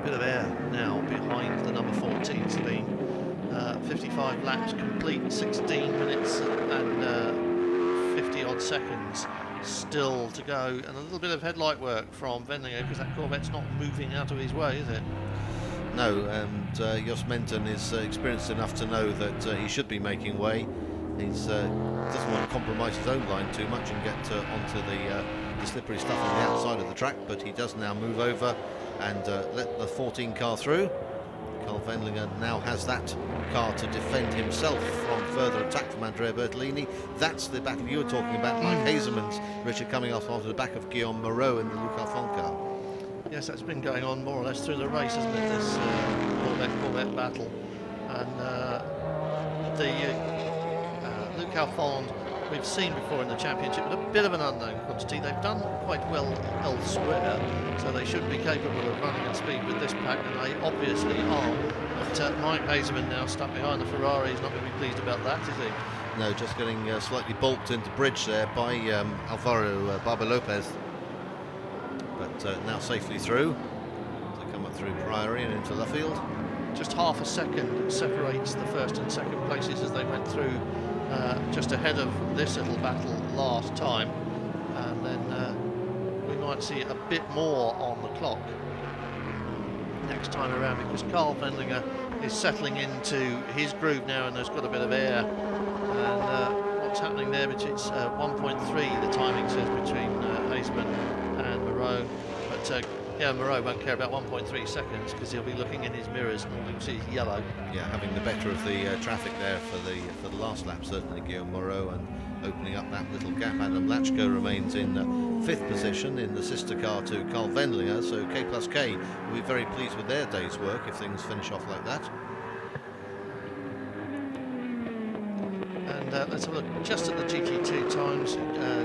Bit of air now behind the number 14 Celine. 55 laps complete, 16 minutes and 50 odd seconds still to go, and a little bit of headlight work from Wendlinger, because that Corvette's not moving out of his way, is it? No, and Jos Menton is experienced enough to know that he should be making way. He doesn't want to compromise his own line too much and get onto the slippery stuff on the outside of the track, but he does now move over and let the 14 car through. Carl Wendlinger now has that car to defend himself from further attack from Andrea Bertolini. That's the battle you were talking about, Mike Hazelman's, Richard, coming off onto the back of Guillaume Moreau in the Luc Alphonse car. Yes, that's been going on more or less through the race, hasn't it, this Corvette battle. And the Luc Alphonse we've seen before in the championship, but a bit of an unknown quantity. They've done quite well elsewhere, so they should be capable of running at speed with this pack, and they obviously are. But Mike Hazelman now stuck behind the Ferrari. He's not going to be pleased about that, is he? No, just getting slightly balked into bridge there by Alvaro Barber Lopez. But now safely through to come up through Priory and into Luffield. Just half a second separates the first and second places as they went through just ahead of this little battle last time, and then we might see a bit more on the clock next time around, because Carl Wendlinger is settling into his groove now and has got a bit of air. And what's happening there, which it's 1.3 the timing says between Hazelman and Moreau, but yeah, Moreau won't care about 1.3 seconds because he'll be looking in his mirrors and all he can see is yellow. Yeah, having the better of the traffic there for the last lap, certainly Guillaume Moreau, and opening up that little gap. Adam Lachko remains in 5th position in the sister car to Carl Wendlinger, so K plus K will be very pleased with their day's work if things finish off like that. And let's have a look just at the GT2 times.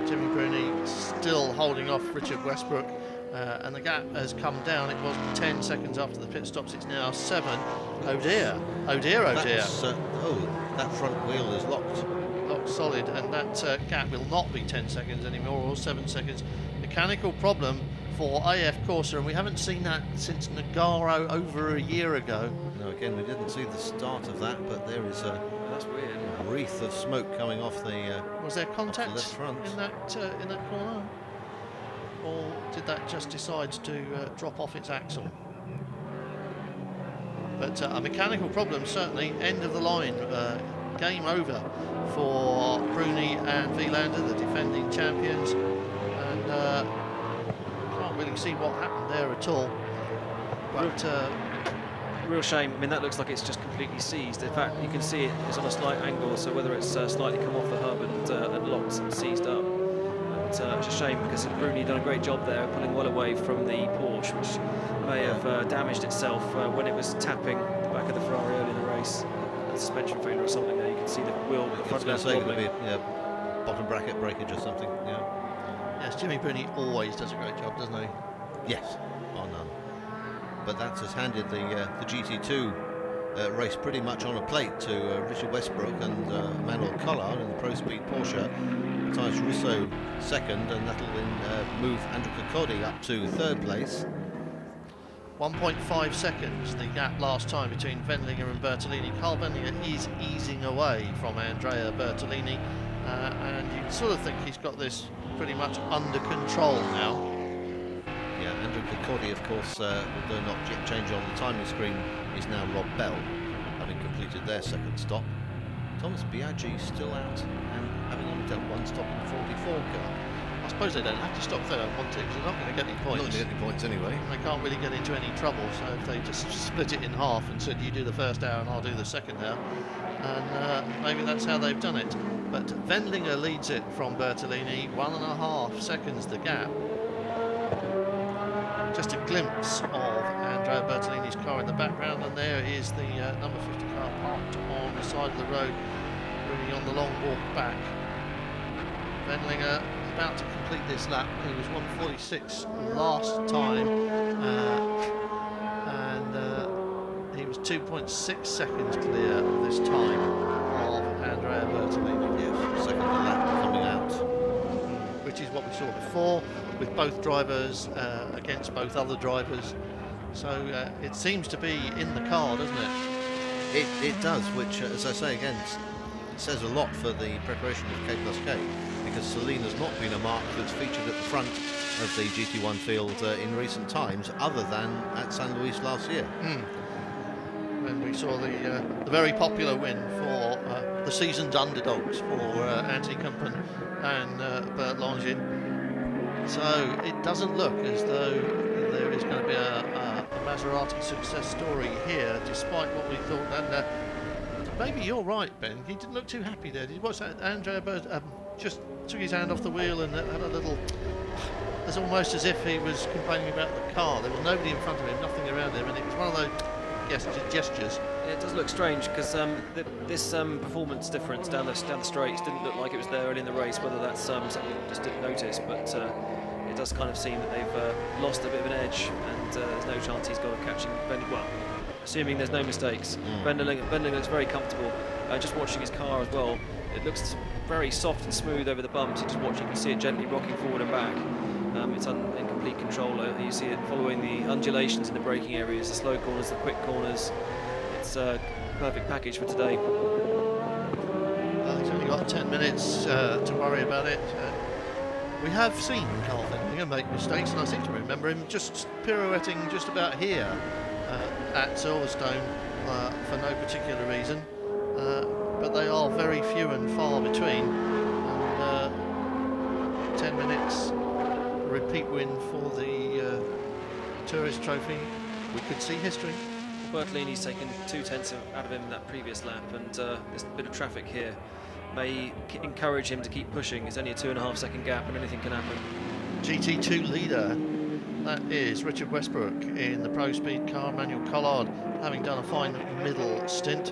Jimmy Bruni still holding off Richard Westbrook. And the gap has come down. It was 10 seconds after the pit stops. It's now 7. Oh dear. Oh dear, oh dear. That front wheel is locked. Locked solid, and that gap will not be 10 seconds anymore, or 7 seconds. Mechanical problem for AF Corsa, and we haven't seen that since Nogaro over a year ago. No, again, we didn't see the start of that, but there is that's weird. A wreath of smoke coming off the was there contact left front in that corner? Or did that just decide to drop off its axle? But a mechanical problem, certainly. End of the line. Game over for Bruni and Wielander, the defending champions. And can't really see what happened there at all. But real shame. I mean, that looks like it's just completely seized. In fact, you can see it's on a slight angle, so whether it's slightly come off the hub and locked and seized up. It's a shame, because Bruni done a great job there, pulling well away from the Porsche, which may have damaged itself when it was tapping the back of the Ferrari early in the race. A suspension failure or something there. You can see the wheel, the front left wobbling. Bottom bracket breakage or something. Yeah. Yes, Jimmy Bruni always does a great job, doesn't he? Yes, bar none. But that has handed the GT2 race pretty much on a plate to Richard Westbrook and Manuel Collard in the Pro Speed Porsche. Matthias Russo second, and that'll then move Andrew Cocodi up to 3rd place. 1.5 seconds the gap last time between Wendlinger and Bertolini. Carl Wendlinger is easing away from Andrea Bertolini, and you sort of think he's got this pretty much under control now. Yeah, Andrew Cocodi, of course, although not yet changed on the timing screen, is now Rob Bell, having completed their 2nd stop. Thomas Biaggi still out and having only done 1 stop in the 44 car. I suppose they don't have to stop if they don't want to, because they're not going to get any points. Not going to get any points anyway. And they can't really get into any trouble, so if they just split it in half and said, you do the first hour and I'll do the second hour, and maybe that's how they've done it. But Wendlinger leads it from Bertolini, 1.5 seconds the gap. Just a glimpse of Andrea Bertolini's car in the background, and there is the number 50 car parked on the side of the road, really on the long walk back. Wendlinger about to complete this lap. He was 1:46 last time, and he was 2.6 seconds clear this time of Andrea Bertolini. Yes, second lap coming out. Which is what we saw before, with both drivers against both other drivers. So it seems to be in the car, doesn't it? It does, which, as I say again, it says a lot for the preparation of K+K, because Celine has not been a mark that's featured at the front of the GT1 field in recent times, other than at San Luis last year. When we saw the very popular win for the season's underdogs for Anthony Kumpen and Bert Longin. So it doesn't look as though there is going to be a Maserati success story here, despite what we thought. And maybe you're right, Ben. He didn't look too happy there. Did you watch that? Andrea just took his hand off the wheel and had a little. It's almost as if he was complaining about the car. There was nobody in front of him, nothing around him, and it was one of those gestures. It does look strange because this performance difference down the straights didn't look like it was there early in the race. Whether that's something we just didn't notice, but it does kind of seem that they've lost a bit of an edge, and there's no chance he's got of catching Bending. Well, assuming there's no mistakes. Bending looks very comfortable. Just watching his car as well, it looks very soft and smooth over the bumps. You just watch, you can see it gently rocking forward and back. It's in complete control. You see it following the undulations in the braking areas, the slow corners, the quick corners. It's a perfect package for today. Well, he's only got 10 minutes to worry about it. We have seen Carl Fendlinger make mistakes, and I seem to remember him just pirouetting just about here at Silverstone for no particular reason. But they are very few and far between. And 10 minutes. Repeat win for the Tourist Trophy. We could see history. Bertolini's taken 2/10 out of him in that previous lap, and this bit of traffic here may encourage him to keep pushing. It's only a 2.5 second gap, and anything can happen. GT2 leader, that is Richard Westbrook in the Pro Speed car. Manuel Collard having done a fine middle stint.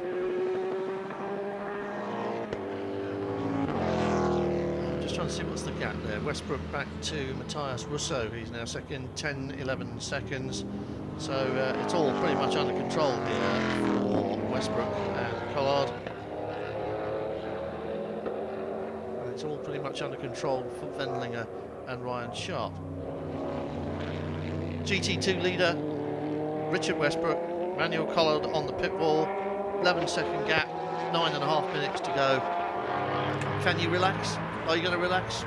Trying to see what's the gap there. Westbrook back to Matthias Russo. He's now second, 10-11 seconds. So it's all pretty much under control here for Westbrook and Collard. And it's all pretty much under control for Wendlinger and Ryan Sharp. GT2 leader Richard Westbrook, Manuel Collard on the pit wall. 11-second gap, 9.5 minutes to go. Can you relax? Are you going to relax?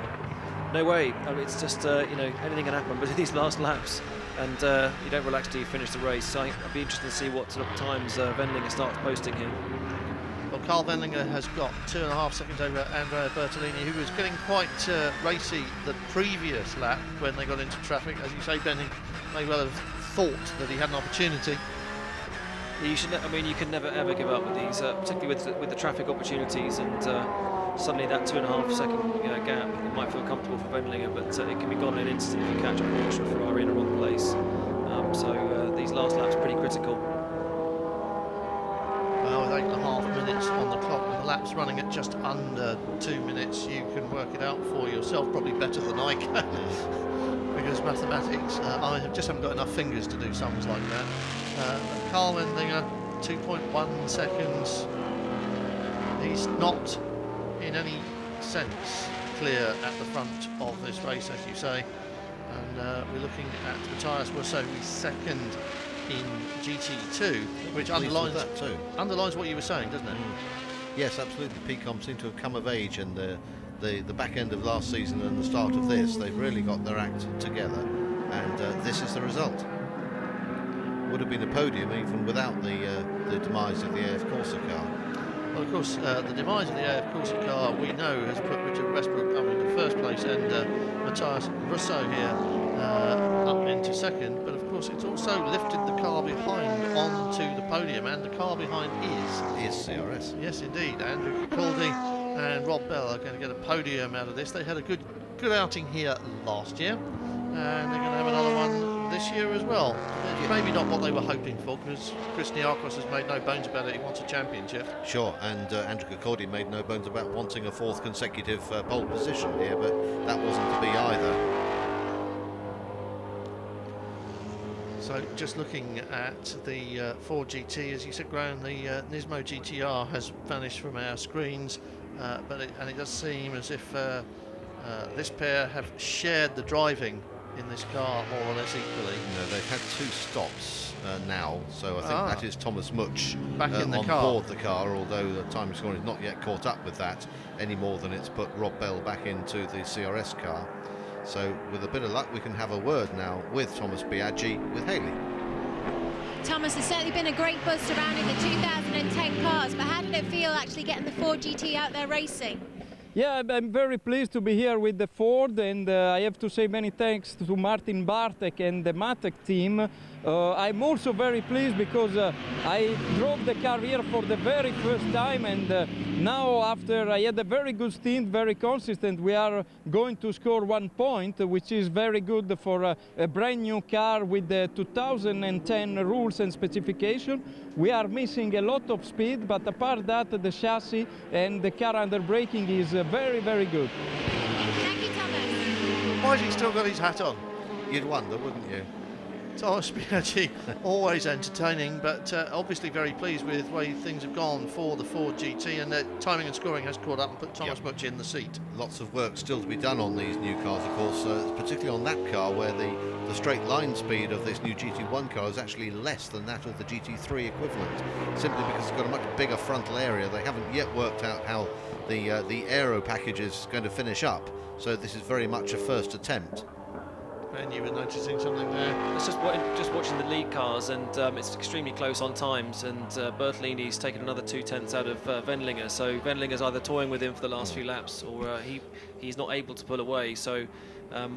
No way. I mean, it's just, anything can happen, but these last laps, and you don't relax till you finish the race. So I'd be interested to see what sort of times Wendlinger starts posting here. Well, Carl Wendlinger has got 2.5 seconds over Andrea Bertolini, who was getting quite racy the previous lap when they got into traffic. As you say, Ben, he may well have thought that he had an opportunity. You should. I mean, you can never ever give up with these, particularly with the traffic opportunities, and suddenly that 2.5 second gap. It might feel comfortable for Wendlinger, but it can be gone in an instant if you catch a Porsche or Ferrari in a wrong place. So these last laps are pretty critical. Well, with 8.5 minutes on the clock, and the lap's running at just under 2 minutes, you can work it out for yourself, probably better than I can. Because mathematics, I just haven't got enough fingers to do sums like that. Carl Wendlinger, 2.1 seconds. He's not in any sense clear at the front of this race, as you say. And we're looking at Matthias Russo, who's second in GT2, which underlines that too. Underlines what you were saying, doesn't it? Yes, absolutely. PCOM seem to have come of age, and the back end of last season and the start of this, they've really got their act together, and this is the result. Would have been a podium even without the demise of the AF Corsa car. Well, of course, the demise of the AF Corsa car, we know, has put Richard Westbrook up into first place and Matthias Russo here up into second. But of course, it's also lifted the car behind onto the podium, and the car behind is CRS. Yes, indeed. Andrew Capaldi and Rob Bell are going to get a podium out of this. They had a good outing here last year, and they're going to have another one this year as well. Maybe not what they were hoping for, because Chris Niarchos has made no bones about it. He wants a championship. Sure, and Andrew Capaldi made no bones about wanting a fourth consecutive pole position here, but that wasn't to be either. So just looking at the Ford GT, as you said, Graham, the Nismo GTR has vanished from our screens, but it does seem as if this pair have shared the driving in this car more or less equally. No, they've had 2 stops now, so I think that is Thomas Much back in the on car. board the car, although the time scoring is not yet caught up with that any more than it's put Rob Bell back into the CRS car. So with a bit of luck we can have a word now with Thomas Biaggi with Haley. Thomas, there's certainly been a great buzz surrounding the 2010 cars, but how did it feel actually getting the Ford GT out there racing? Yeah, I'm very pleased to be here with the Ford, and I have to say many thanks to Martin Bartek and the Matec team. I'm also very pleased because I drove the car here for the very first time, and now after I had a very good stint, very consistent, we are going to score 1 point, which is very good for a brand new car with the 2010 rules and specification. We are missing a lot of speed, but apart that, the chassis and the car under braking is very, very good. Thank you, Thomas. Why has he still got his hat on? You'd wonder, wouldn't you? Thomas Biaggi, always entertaining, but obviously very pleased with the way things have gone for the Ford GT, and the timing and scoring has caught up and put Thomas Much in the seat. Lots of work still to be done on these new cars, of course, particularly on that car where the straight line speed of this new GT1 car is actually less than that of the GT3 equivalent, simply because it's got a much bigger frontal area. They haven't yet worked out how the aero package is going to finish up, so this is very much a first attempt. And you were noticing something there? It's just watching the lead cars, and it's extremely close on times, and Bertolini's taken another 2/10 out of Wendlinger, so Wendlinger's either toying with him for the last few laps, or he's not able to pull away. So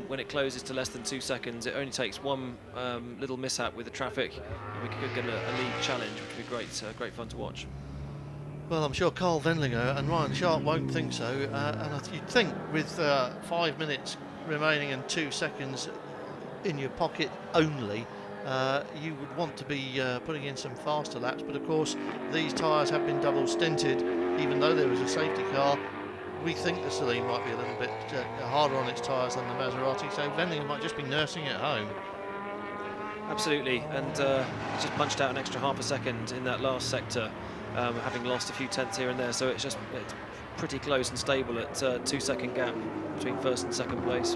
when it closes to less than 2 seconds, it only takes one little mishap with the traffic, and we could get a lead challenge, which would be great fun to watch. Well, I'm sure Carl Wendlinger and Ryan Sharp won't think so, and you'd think with 5 minutes remaining and 2 seconds in your pocket only, you would want to be putting in some faster laps, but of course these tyres have been double stinted. Even though there was a safety car, we think the Saleen might be a little bit harder on its tyres than the Maserati, so Wendlinger might just be nursing it home. Absolutely, and just punched out an extra half a second in that last sector, having lost a few tenths here and there, so it's pretty close and stable at 2 second gap between first and second place.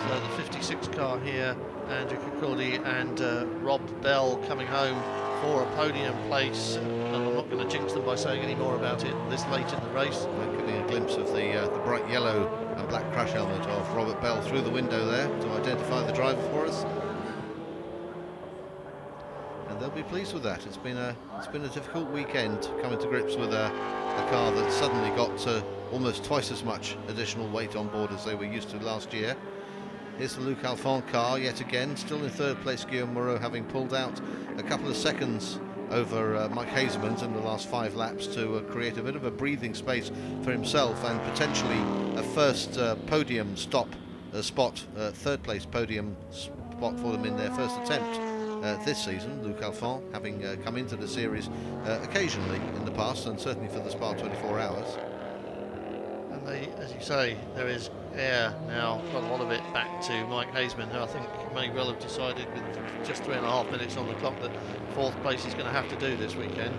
So the 56 car here, Andrew Kirkcaldy and Rob Bell coming home for a podium place, and I'm not going to jinx them by saying any more about it this late in the race. We're getting a glimpse of the bright yellow and black crash helmet of Robert Bell through the window there to identify the driver for us, and they'll be pleased with that. It's been a difficult weekend coming to grips with a car that suddenly got almost twice as much additional weight on board as they were used to last year. Here's the Luc Alphand car yet again, still in third place. Guillaume Moreau having pulled out a couple of seconds over Mike Hazeman in the last 5 laps to create a bit of a breathing space for himself and potentially a first podium spot, third place podium spot for them in their first attempt this season. Luc Alphand having come into the series occasionally in the past, and certainly for the Spa 24 Hours. And as you say, there is air now, quite a lot of it back to Mike Hazeman, who I think may well have decided with just 3.5 minutes on the clock that 4th place is going to have to do this weekend.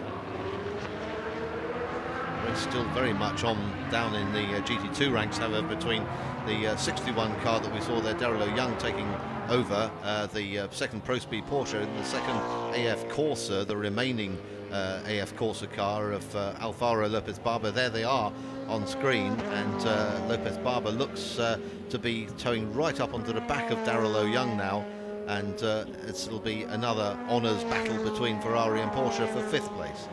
It's still very much on down in the GT2 ranks, however, between the 61 car that we saw there, Daryl O'Young taking over the second Pro Speed Porsche, and the second AF Corsa, the remaining AF Corsa car of Alvaro Lopez Barber. There they are on screen, and Lopez Barber looks to be towing right up onto the back of Daryl O'Young now, and it'll be another honours battle between Ferrari and Porsche for 5th place.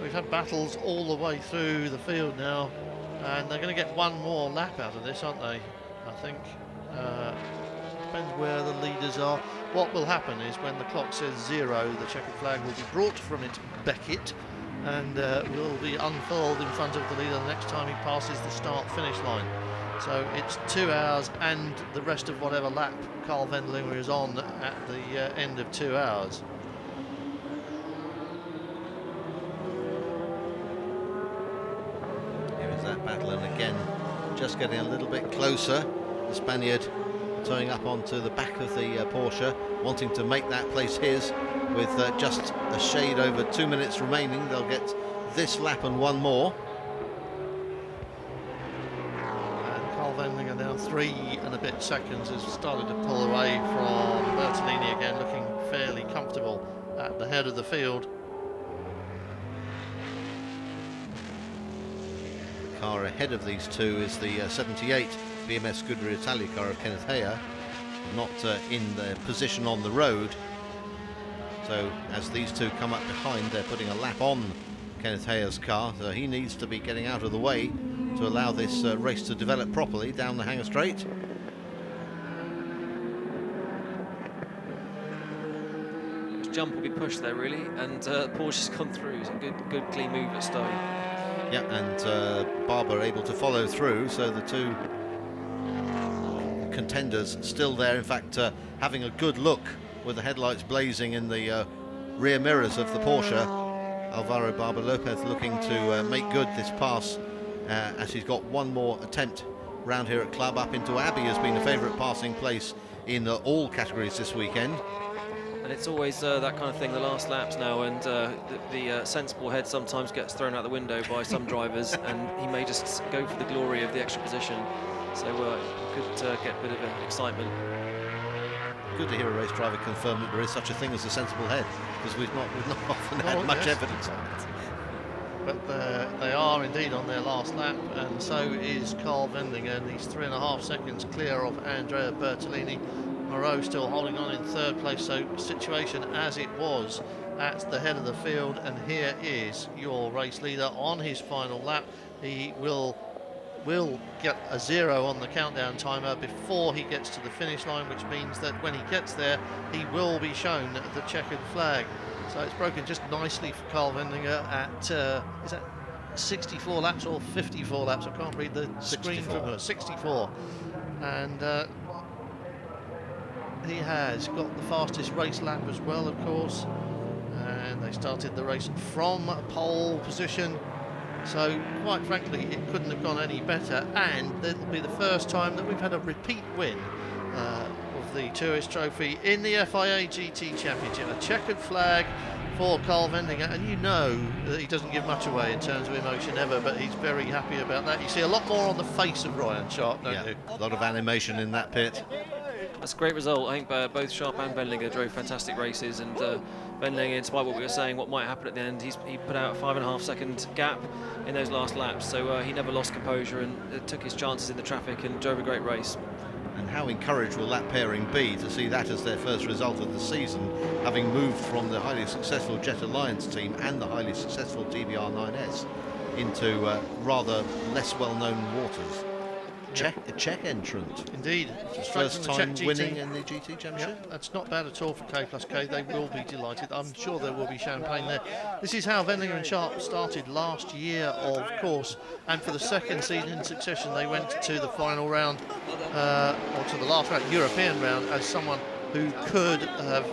We've had battles all the way through the field now, and they're going to get one more lap out of this, aren't they? I think. Depends where the leaders are. What will happen is when the clock says 0, the checkered flag will be brought from its becket and will be unfurled in front of the leader the next time he passes the start-finish line. So it's 2 hours and the rest of whatever lap Carl Wendlinger is on at the end of 2 hours. Here is that battle, and again just getting a little bit closer. The Spaniard towing up onto the back of the Porsche, wanting to make that place his with just a shade over 2 minutes remaining. They'll get this lap and one more. And Carl Vendinger now 3 and a bit seconds, has started to pull away from Bertolini again, looking fairly comfortable at the head of the field. The car ahead of these two is the 78 BMS Scuderia Italia car of Kenneth Heyer, not in the position on the road. So as these two come up behind, they're putting a lap on Kenneth Heyer's car, so he needs to be getting out of the way to allow this race to develop properly down the Hangar Straight. Jump will be pushed there really, and Porsche's gone through. It's a good clean move at Stowe. Yeah, and Barber able to follow through, so the two contenders still there. In fact, having a good look with the headlights blazing in the rear mirrors of the Porsche. Alvaro Barber Lopez looking to make good this pass as he's got one more attempt round here at Club. Up into Abbey has been a favourite passing place in all categories this weekend. And it's always that kind of thing, the last laps now, and the sensible head sometimes gets thrown out the window by some drivers, and he may just go for the glory of the extra position. So could get a bit of excitement. Good to hear a race driver confirm that there is such a thing as a sensible head, because we've not often had much evidence on it. But they are indeed on their last lap, and so is Carl Vendinger, and he's 3.5 seconds clear of Andrea Bertolini. Moreau still holding on in third place, so situation as it was at the head of the field. And here is your race leader on his final lap. He will get a 0 on the countdown timer before he gets to the finish line, which means that when he gets there, he will be shown the checkered flag. So it's broken just nicely for Carl Vendinger at is that 64 laps or 54 laps? I can't read the screen from her. 64, and he has got the fastest race lap as well, of course, and they started the race from pole position. So quite frankly, it couldn't have gone any better, and it'll be the first time that we've had a repeat win of the Tourist Trophy in the FIA GT Championship. A checkered flag for Carl Vendinger, and you know that he doesn't give much away in terms of emotion ever, but he's very happy about that. You see a lot more on the face of Ryan Sharp, don't you? A lot of animation in that pit. That's a great result. I think both Sharp and Vendinger drove fantastic races, and Vendinger, in spite of what we were saying, what might happen at the end, he put out a 5.5 second gap in those last laps, so he never lost composure and took his chances in the traffic and drove a great race. And how encouraged will that pairing be to see that as their first result of the season, having moved from the highly successful Jet Alliance team and the highly successful TBR 9S into rather less well-known waters. A Czech entrant. Indeed. His first time winning in the GT Championship. Yep, that's not bad at all for K+K. They will be delighted. I'm sure there will be champagne there. This is how Vendinger and Sharp started last year, of course, and for the second season in succession they went to the final round, or to the last round, European round, as someone who could have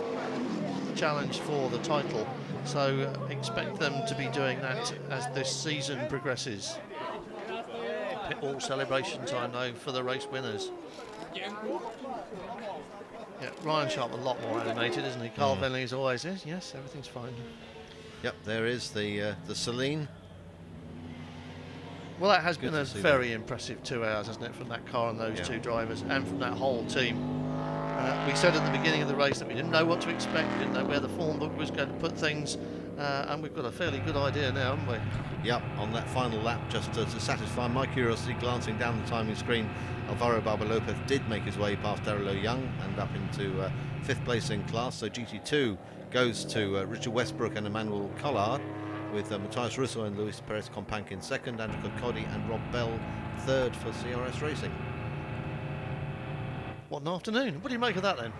challenged for the title. So expect them to be doing that as this season progresses. All celebration time though for the race winners. Yeah, Ryan Sharp a lot more animated, isn't he? Carl Vendinger always is. Yes, everything's fine. Yep, there is the Celine. Well, that has been a very impressive 2 hours, hasn't it, from that car and those two drivers, and from that whole team. We said at the beginning of the race that we didn't know what to expect, we didn't know where the form book was going to put things, and we've got a fairly good idea now, haven't we? Yep, on that final lap, just to satisfy my curiosity, glancing down the timing screen, Alvaro Barber Lopez did make his way past Darilo Young and up into 5th place in class. So GT2 goes to Richard Westbrook and Emmanuel Collard, with Matthias Russo and Luis Perez Companc in 2nd, Andrew Cody and Rob Bell 3rd for CRS Racing. What an afternoon. What do you make of that then?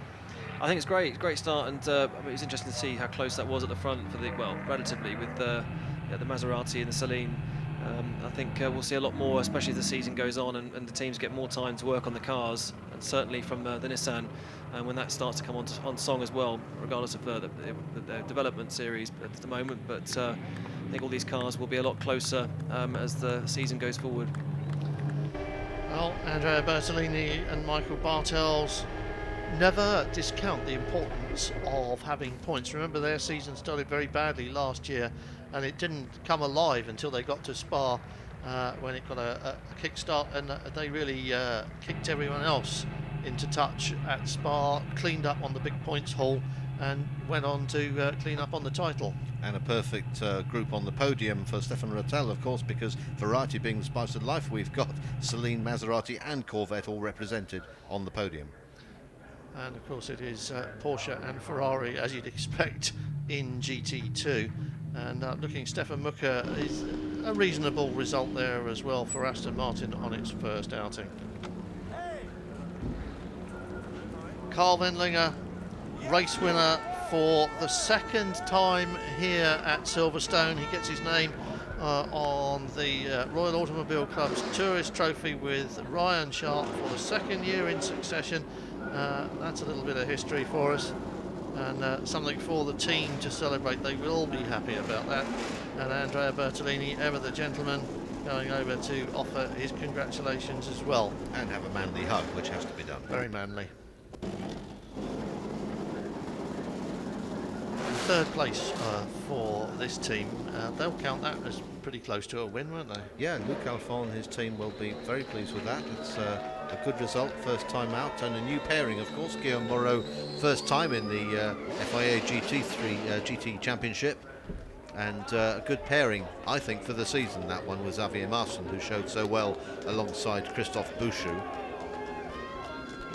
I think it's great. Great start, and I mean, it's interesting to see how close that was at the front for the, well, relatively, with the Maserati and the Celine. I think we'll see a lot more, especially as the season goes on and the teams get more time to work on the cars, and certainly from the Nissan, when that starts to come on song as well, regardless of the development series at the moment. But I think all these cars will be a lot closer as the season goes forward. Well, Andrea Bertolini and Michael Bartels never discount the importance of having points. Remember, their season started very badly last year, and it didn't come alive until they got to Spa, when it got a kick-start, and they really kicked everyone else into touch at Spa, cleaned up on the big points haul, and went on to clean up on the title. And a perfect group on the podium for Stefan Rattel, of course, because variety being the spice of life, we've got Celine, Maserati and Corvette all represented on the podium. And of course it is Porsche and Ferrari, as you'd expect, in GT2. And looking, Stefan Mucker is a reasonable result there as well for Aston Martin on its first outing. Carl Wendlinger, race winner for the second time here at Silverstone. He gets his name on the Royal Automobile Club's Tourist Trophy with Ryan Sharp for the second year in succession. That's a little bit of history for us, and something for the team to celebrate. They will be happy about that. And Andrea Bertolini, ever the gentleman, going over to offer his congratulations as well. And have a manly hug, which has to be done. Very manly. Third place for this team. They'll count that as pretty close to a win, won't they? Yeah, Luc Alphon and his team will be very pleased with that. It's a good result, first time out, and a new pairing, of course. Guillaume Moreau, first time in the FIA GT GT Championship, and a good pairing, I think, for the season, that one, with Xavier Marson, who showed so well alongside Christophe Bouchou.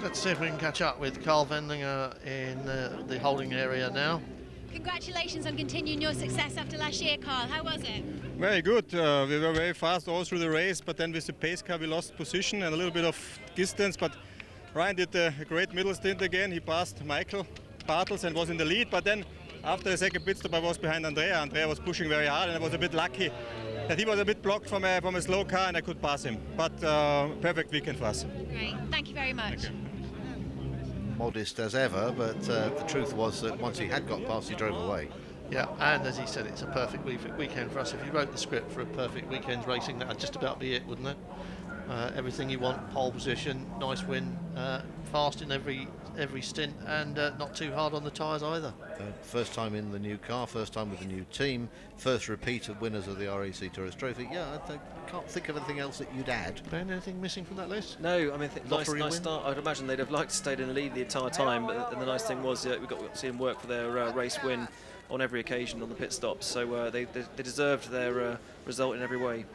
Let's see if we can catch up with Carl Wendlinger in the holding area now. Congratulations on continuing your success after last year, Carl. How was it? Very good. We were very fast all through the race, but then with the pace car we lost position and a little bit of distance. But Ryan did a great middle stint again. He passed Michael Bartels and was in the lead. But then after the second pit stop, I was behind Andrea. Andrea was pushing very hard, and I was a bit lucky that he was a bit blocked from a slow car, and I could pass him. But perfect weekend for us. Great. Thank you very much. Thank you. Modest as ever, but the truth was that once he had got past, he drove away. Yeah, and as he said, it's a perfect weekend for us. If you wrote the script for a perfect weekend's racing, that'd just about be it, wouldn't it? Everything you want: pole position, nice win, fast in every stint, and not too hard on the tyres either. First time in the new car, first time with the new team, first repeat of winners of the RAC Tourist Trophy. Yeah, I can't think of anything else that you'd add. Ben, anything missing from that list? No, I mean, nice start. I'd imagine they'd have liked to stay in the lead the entire time, but the nice thing was we got to see them work for their race win on every occasion on the pit stops, so they deserved their result in every way.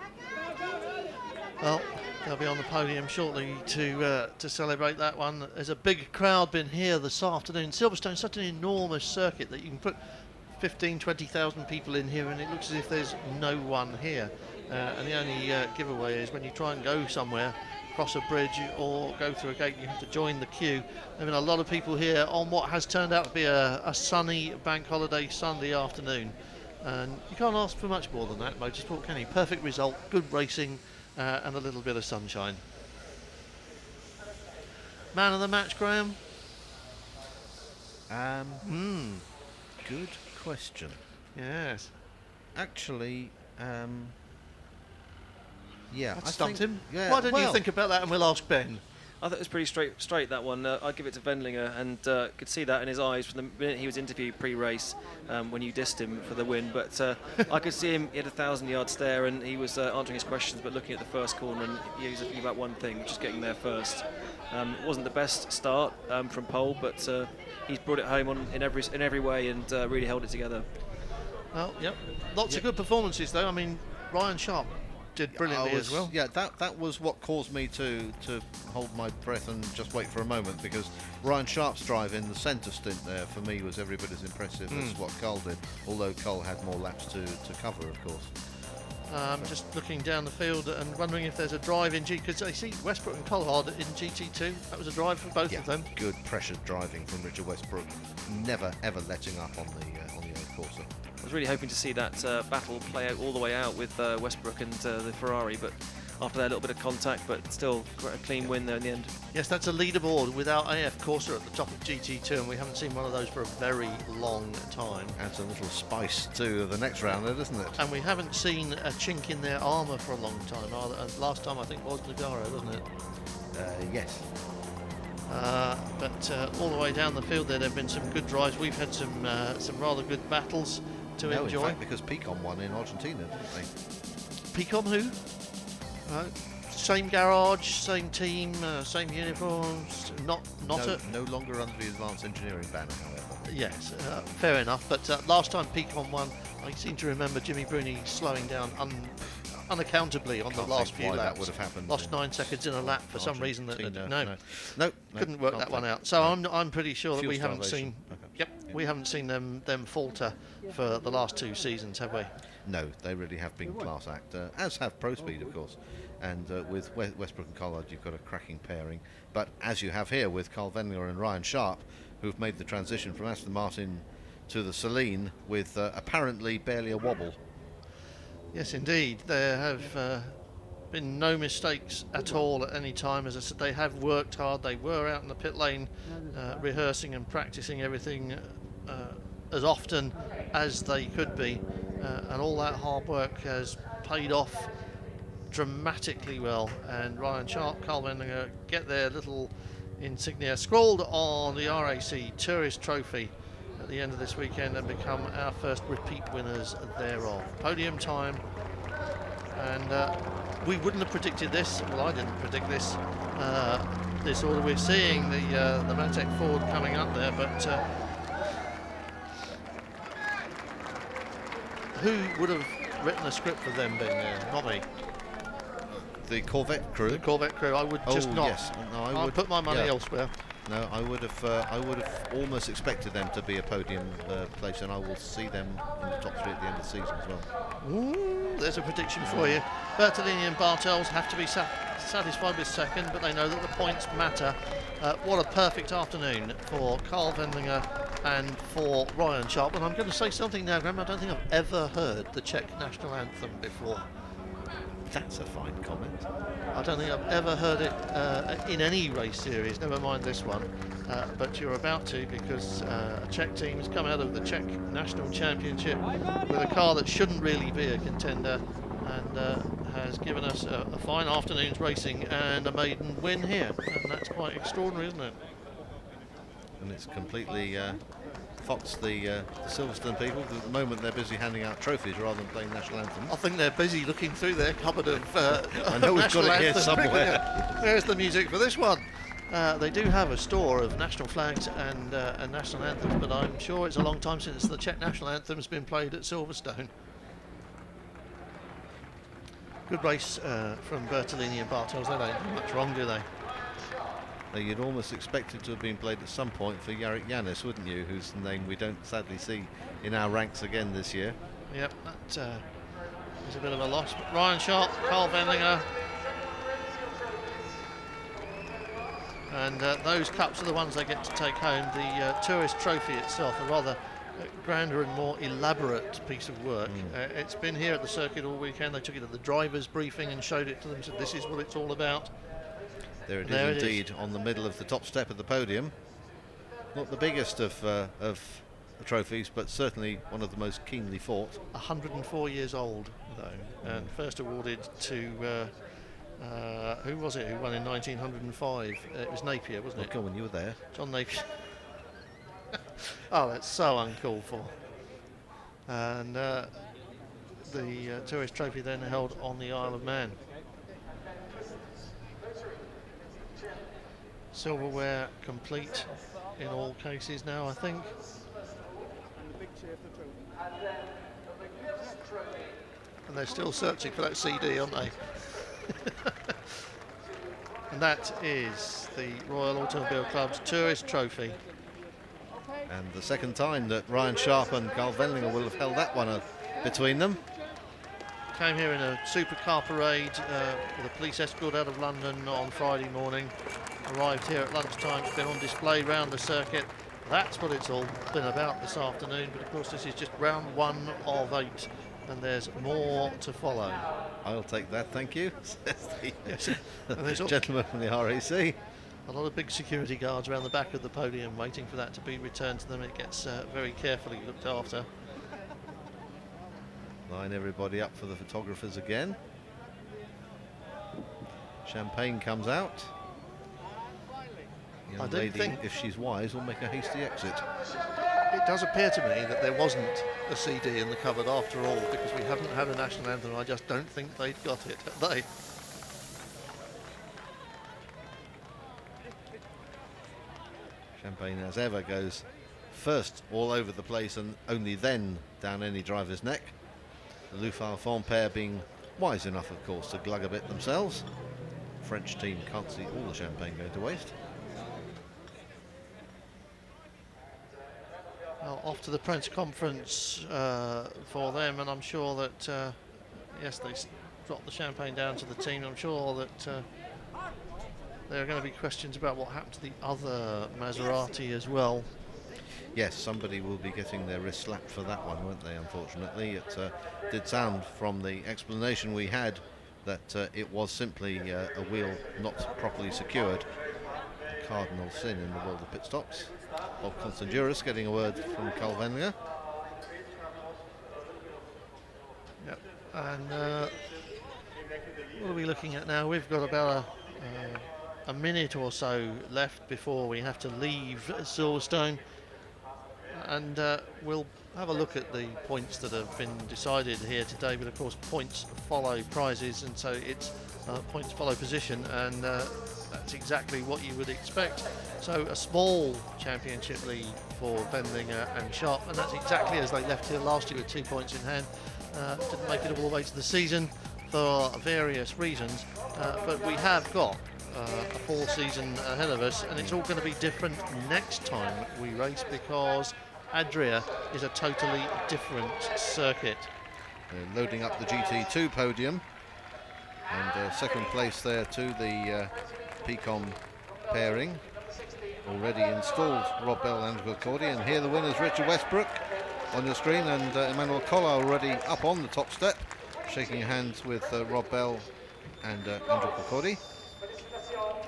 Well, they'll be on the podium shortly to celebrate that one. There's a big crowd been here this afternoon. Silverstone's such an enormous circuit that you can put 15,000, 20,000 people in here, and it looks as if there's no one here. And the only giveaway is when you try and go somewhere, cross a bridge or go through a gate, you have to join the queue. There have been a lot of people here on what has turned out to be a sunny bank holiday Sunday afternoon. And you can't ask for much more than that, motorsport, can you? Perfect result, good racing, and a little bit of sunshine. Man of the match, Graham? Good question. Yes. Actually, yeah. That stumped him. Yeah, Why don't you think about that and we'll ask Ben? I thought it was pretty straight that one. I'd give it to Wendlinger, and could see that in his eyes from the minute he was interviewed pre-race when you dissed him for the win. But I could see him, he had a 1,000-yard stare, and he was answering his questions, but looking at the first corner, and he was thinking about one thing, which is getting there first. It wasn't the best start from pole, but he's brought it home in every way and really held it together. Well, yep. Lots of good performances, though. I mean, Ryan Sharp did brilliantly as well. Yeah, that was what caused me to hold my breath and just wait for a moment, because Ryan Sharp's drive in the centre stint there for me was every bit as impressive as what Cole did, although Cole had more laps to cover, of course. Just looking down the field and wondering if there's a drive in G, because I see Westbrook and Collard in GT2. That was a drive for both of them. Good pressured driving from Richard Westbrook, never ever letting up on the Corsa. I was really hoping to see that battle play out all the way out with Westbrook and the Ferrari, but after that little bit of contact, but still quite a clean win there in the end. Yes, that's a leaderboard without AF Corsa at the top of GT2, and we haven't seen one of those for a very long time. Adds a little spice to the next round, doesn't it? And we haven't seen a chink in their armour for a long time either. And last time I think was Nagaro, wasn't it? Yes. But all the way down the field there have been some good drives. We've had some rather good battles to enjoy. In fact, because Picon won in Argentina, didn't they? Picon who? Same garage, same team, same uniforms. No longer under the advanced engineering banner, however. Yes, fair enough. But last time Picon won, I seem to remember Jimmy Bruni slowing down unaccountably on the last few laps. That would have happened. Lost 9 seconds in a lap for some reason. No, couldn't work that one out. So I'm pretty sure that Fuel we haven't seen. Okay. Yep, we haven't seen them falter for the last 2 seasons, have we? No, they really have been class act, as have Pro Speed, of course. And with Westbrook and Collard, you've got a cracking pairing. But as you have here with Carl Wendlinger and Ryan Sharp, who've made the transition from Aston Martin to the Celine with apparently barely a wobble. Yes, indeed. There have been no mistakes at all at any time. As I said, they have worked hard. They were out in the pit lane rehearsing and practicing everything as often as they could be. And all that hard work has paid off dramatically well. And Ryan Sharp, Carl Wendlinger get their little insignia scrawled on the RAC Tourist Trophy at the end of this weekend and become our first repeat winners thereof. Podium time, and we wouldn't have predicted this. Well, I didn't predict this. This order. We're seeing the Mantek Ford coming up there, but who would have written a script for them being there? Not me. The Corvette crew. The Corvette crew. I would just not. Yes. No, I would put my money elsewhere. No, I would have almost expected them to be a podium place, and I will see them in the top 3 at the end of the season as well. Ooh, there's a prediction for you. Bertolini and Bartels have to be satisfied with second, but they know that the points matter. What a perfect afternoon for Carl Wendlinger and for Ryan Sharp. And I'm going to say something now, Graham. I don't think I've ever heard the Czech national anthem before. That's a fine comment. I don't think I've ever heard it in any race series, never mind this one. But you're about to, because a Czech team has come out of the Czech National Championship with a car that shouldn't really be a contender, and has given us a fine afternoon's racing and a maiden win here. And that's quite extraordinary, isn't it? And it's completely foxed the Silverstone people. At the moment they're busy handing out trophies rather than playing national anthems. I think they're busy looking through their cupboard of I know we've got it here somewhere. There's the music for this one. They do have a store of national flags and national anthems, but I'm sure it's a long time since the Czech national anthem's been played at Silverstone. Good race from Bertolini and Bartels. They don't do much wrong, do they? You'd almost expect it to have been played at some point for Jarek Yanis, wouldn't you? Whose name we don't sadly see in our ranks again this year. Yep, that was a bit of a loss. But Ryan Sharp, Carl Wendlinger, and those cups are the ones they get to take home. The Tourist Trophy itself, a rather grander and more elaborate piece of work. It's been here at the circuit all weekend. They took it to the drivers' briefing and showed it to them, said this is what it's all about. There it is indeed, on the middle of the top step of the podium. Not the biggest of the trophies, but certainly one of the most keenly fought. 104 years old, though, and first awarded to, who was it who won in 1905? It was Napier, wasn't it? Come on, you were there. John Napier. Oh, that's so uncalled for. And the Tourist Trophy then held on the Isle of Man. Silverware complete in all cases now, I think. And they're still searching for that CD, aren't they? And that is the Royal Automobile Club's Tourist Trophy. And the second time that Ryan Sharp and Carl Wendlinger will have held that one between them. Came here in a supercar parade with a police escort out of London on Friday morning. Arrived here at lunchtime. It's been on display round the circuit. That's what it's all been about this afternoon. But of course, this is just round 1 of 8 and there's more to follow. I'll take that, thank you, says Yes. And the there's gentleman from the RAC. a lot of big security guards around the back of the podium waiting for that to be returned to them. It gets very carefully looked after. Line everybody up for the photographers again. Champagne comes out. I Young don't lady, think- if she's wise, will make a hasty exit. It does appear to me that there wasn't a CD in the cupboard after all, because we haven't had a national anthem. I just don't think they'd got it, have they? Champagne, as ever, goes first all over the place and only then down any driver's neck. The Lufalfon pair being wise enough, of course, to glug a bit themselves. French team can't see all the champagne going to waste. Well, off to the press conference for them, and I'm sure that, yes, they dropped the champagne down to the team. I'm sure that there are going to be questions about what happened to the other Maserati as well. Yes, somebody will be getting their wrist slapped for that one, won't they, unfortunately. It did sound from the explanation we had that it was simply a wheel not properly secured. Cardinal sin in the world of pit stops. Bob Constanduris getting a word from Carl Venlinger. Yep. And what are we looking at now? We've got about a minute or so left before we have to leave Silverstone, and we'll have a look at the points that have been decided here today. But of course, points follow prizes, and so it's points follow position, and that's exactly what you would expect. So a small championship lead for Venlinger and Sharp, and that's exactly as they left here last year with 2 points in hand. Didn't make it all the way to the season for various reasons, but we have got a full season ahead of us, and it's all going to be different next time we race, because Adria is a totally different circuit. They're loading up the GT2 podium, and second place there to the Pecom pairing. Already installed Rob Bell and Andrew Cordy, and here the winners Richard Westbrook on your screen, and Emmanuel Collard already up on the top step, shaking hands with Rob Bell and Andrew Cordy.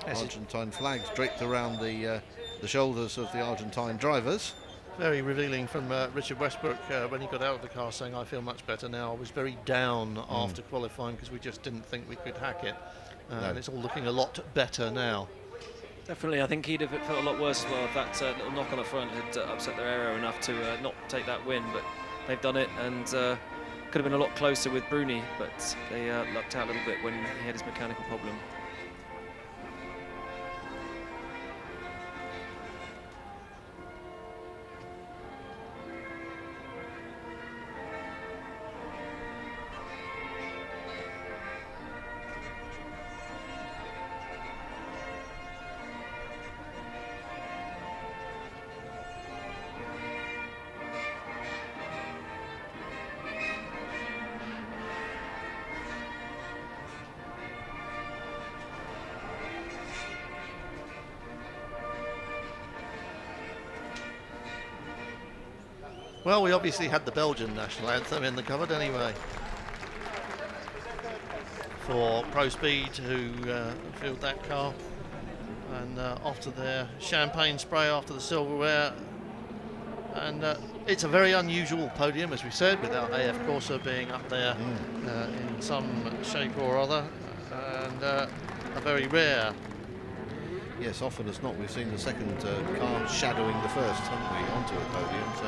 Argentine flags draped around the shoulders of the Argentine drivers. Very revealing from Richard Westbrook when he got out of the car, saying, "I feel much better now. I was very down after qualifying because we just didn't think we could hack it, and it's all looking a lot better now." Definitely, I think he'd have felt a lot worse as well if that little knock on the front had upset their aero enough to not take that win, but they've done it, and could have been a lot closer with Bruni, but they lucked out a little bit when he had his mechanical problem. Well, we obviously had the Belgian national anthem in the cupboard anyway. For Pro Speed, who filled that car, and off to their champagne spray after the silverware. And it's a very unusual podium, as we said, without AF Corsa being up there in some shape or other, and a very rare. Yes, often as not, we've seen the second car shadowing the first, haven't we, onto a podium. So.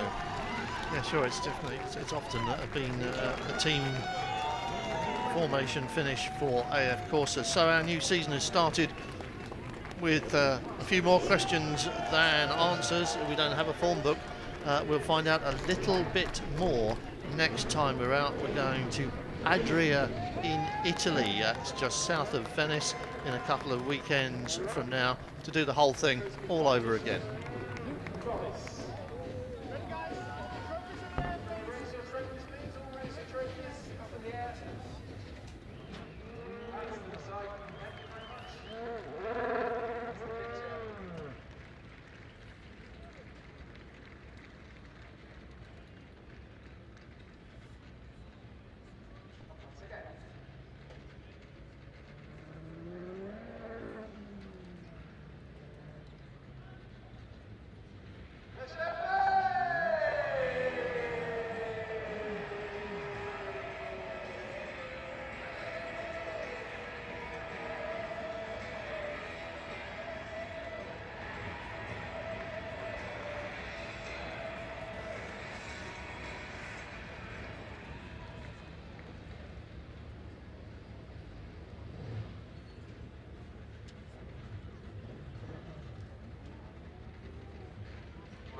Yeah, sure, it's definitely, it's often been a team formation finish for AF Corsa. So our new season has started with a few more questions than answers. We don't have a form book. We'll find out a little bit more next time we're out. We're going to Adria in Italy. It's just south of Venice in a couple of weekends from now to do the whole thing all over again.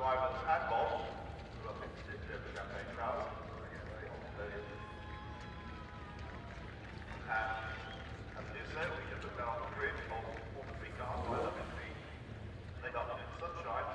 drivers and Bob, who are fixed in the champagne crowd. And as you say, we can look down on the grid of all the three cars right up in the lead up in sunshine.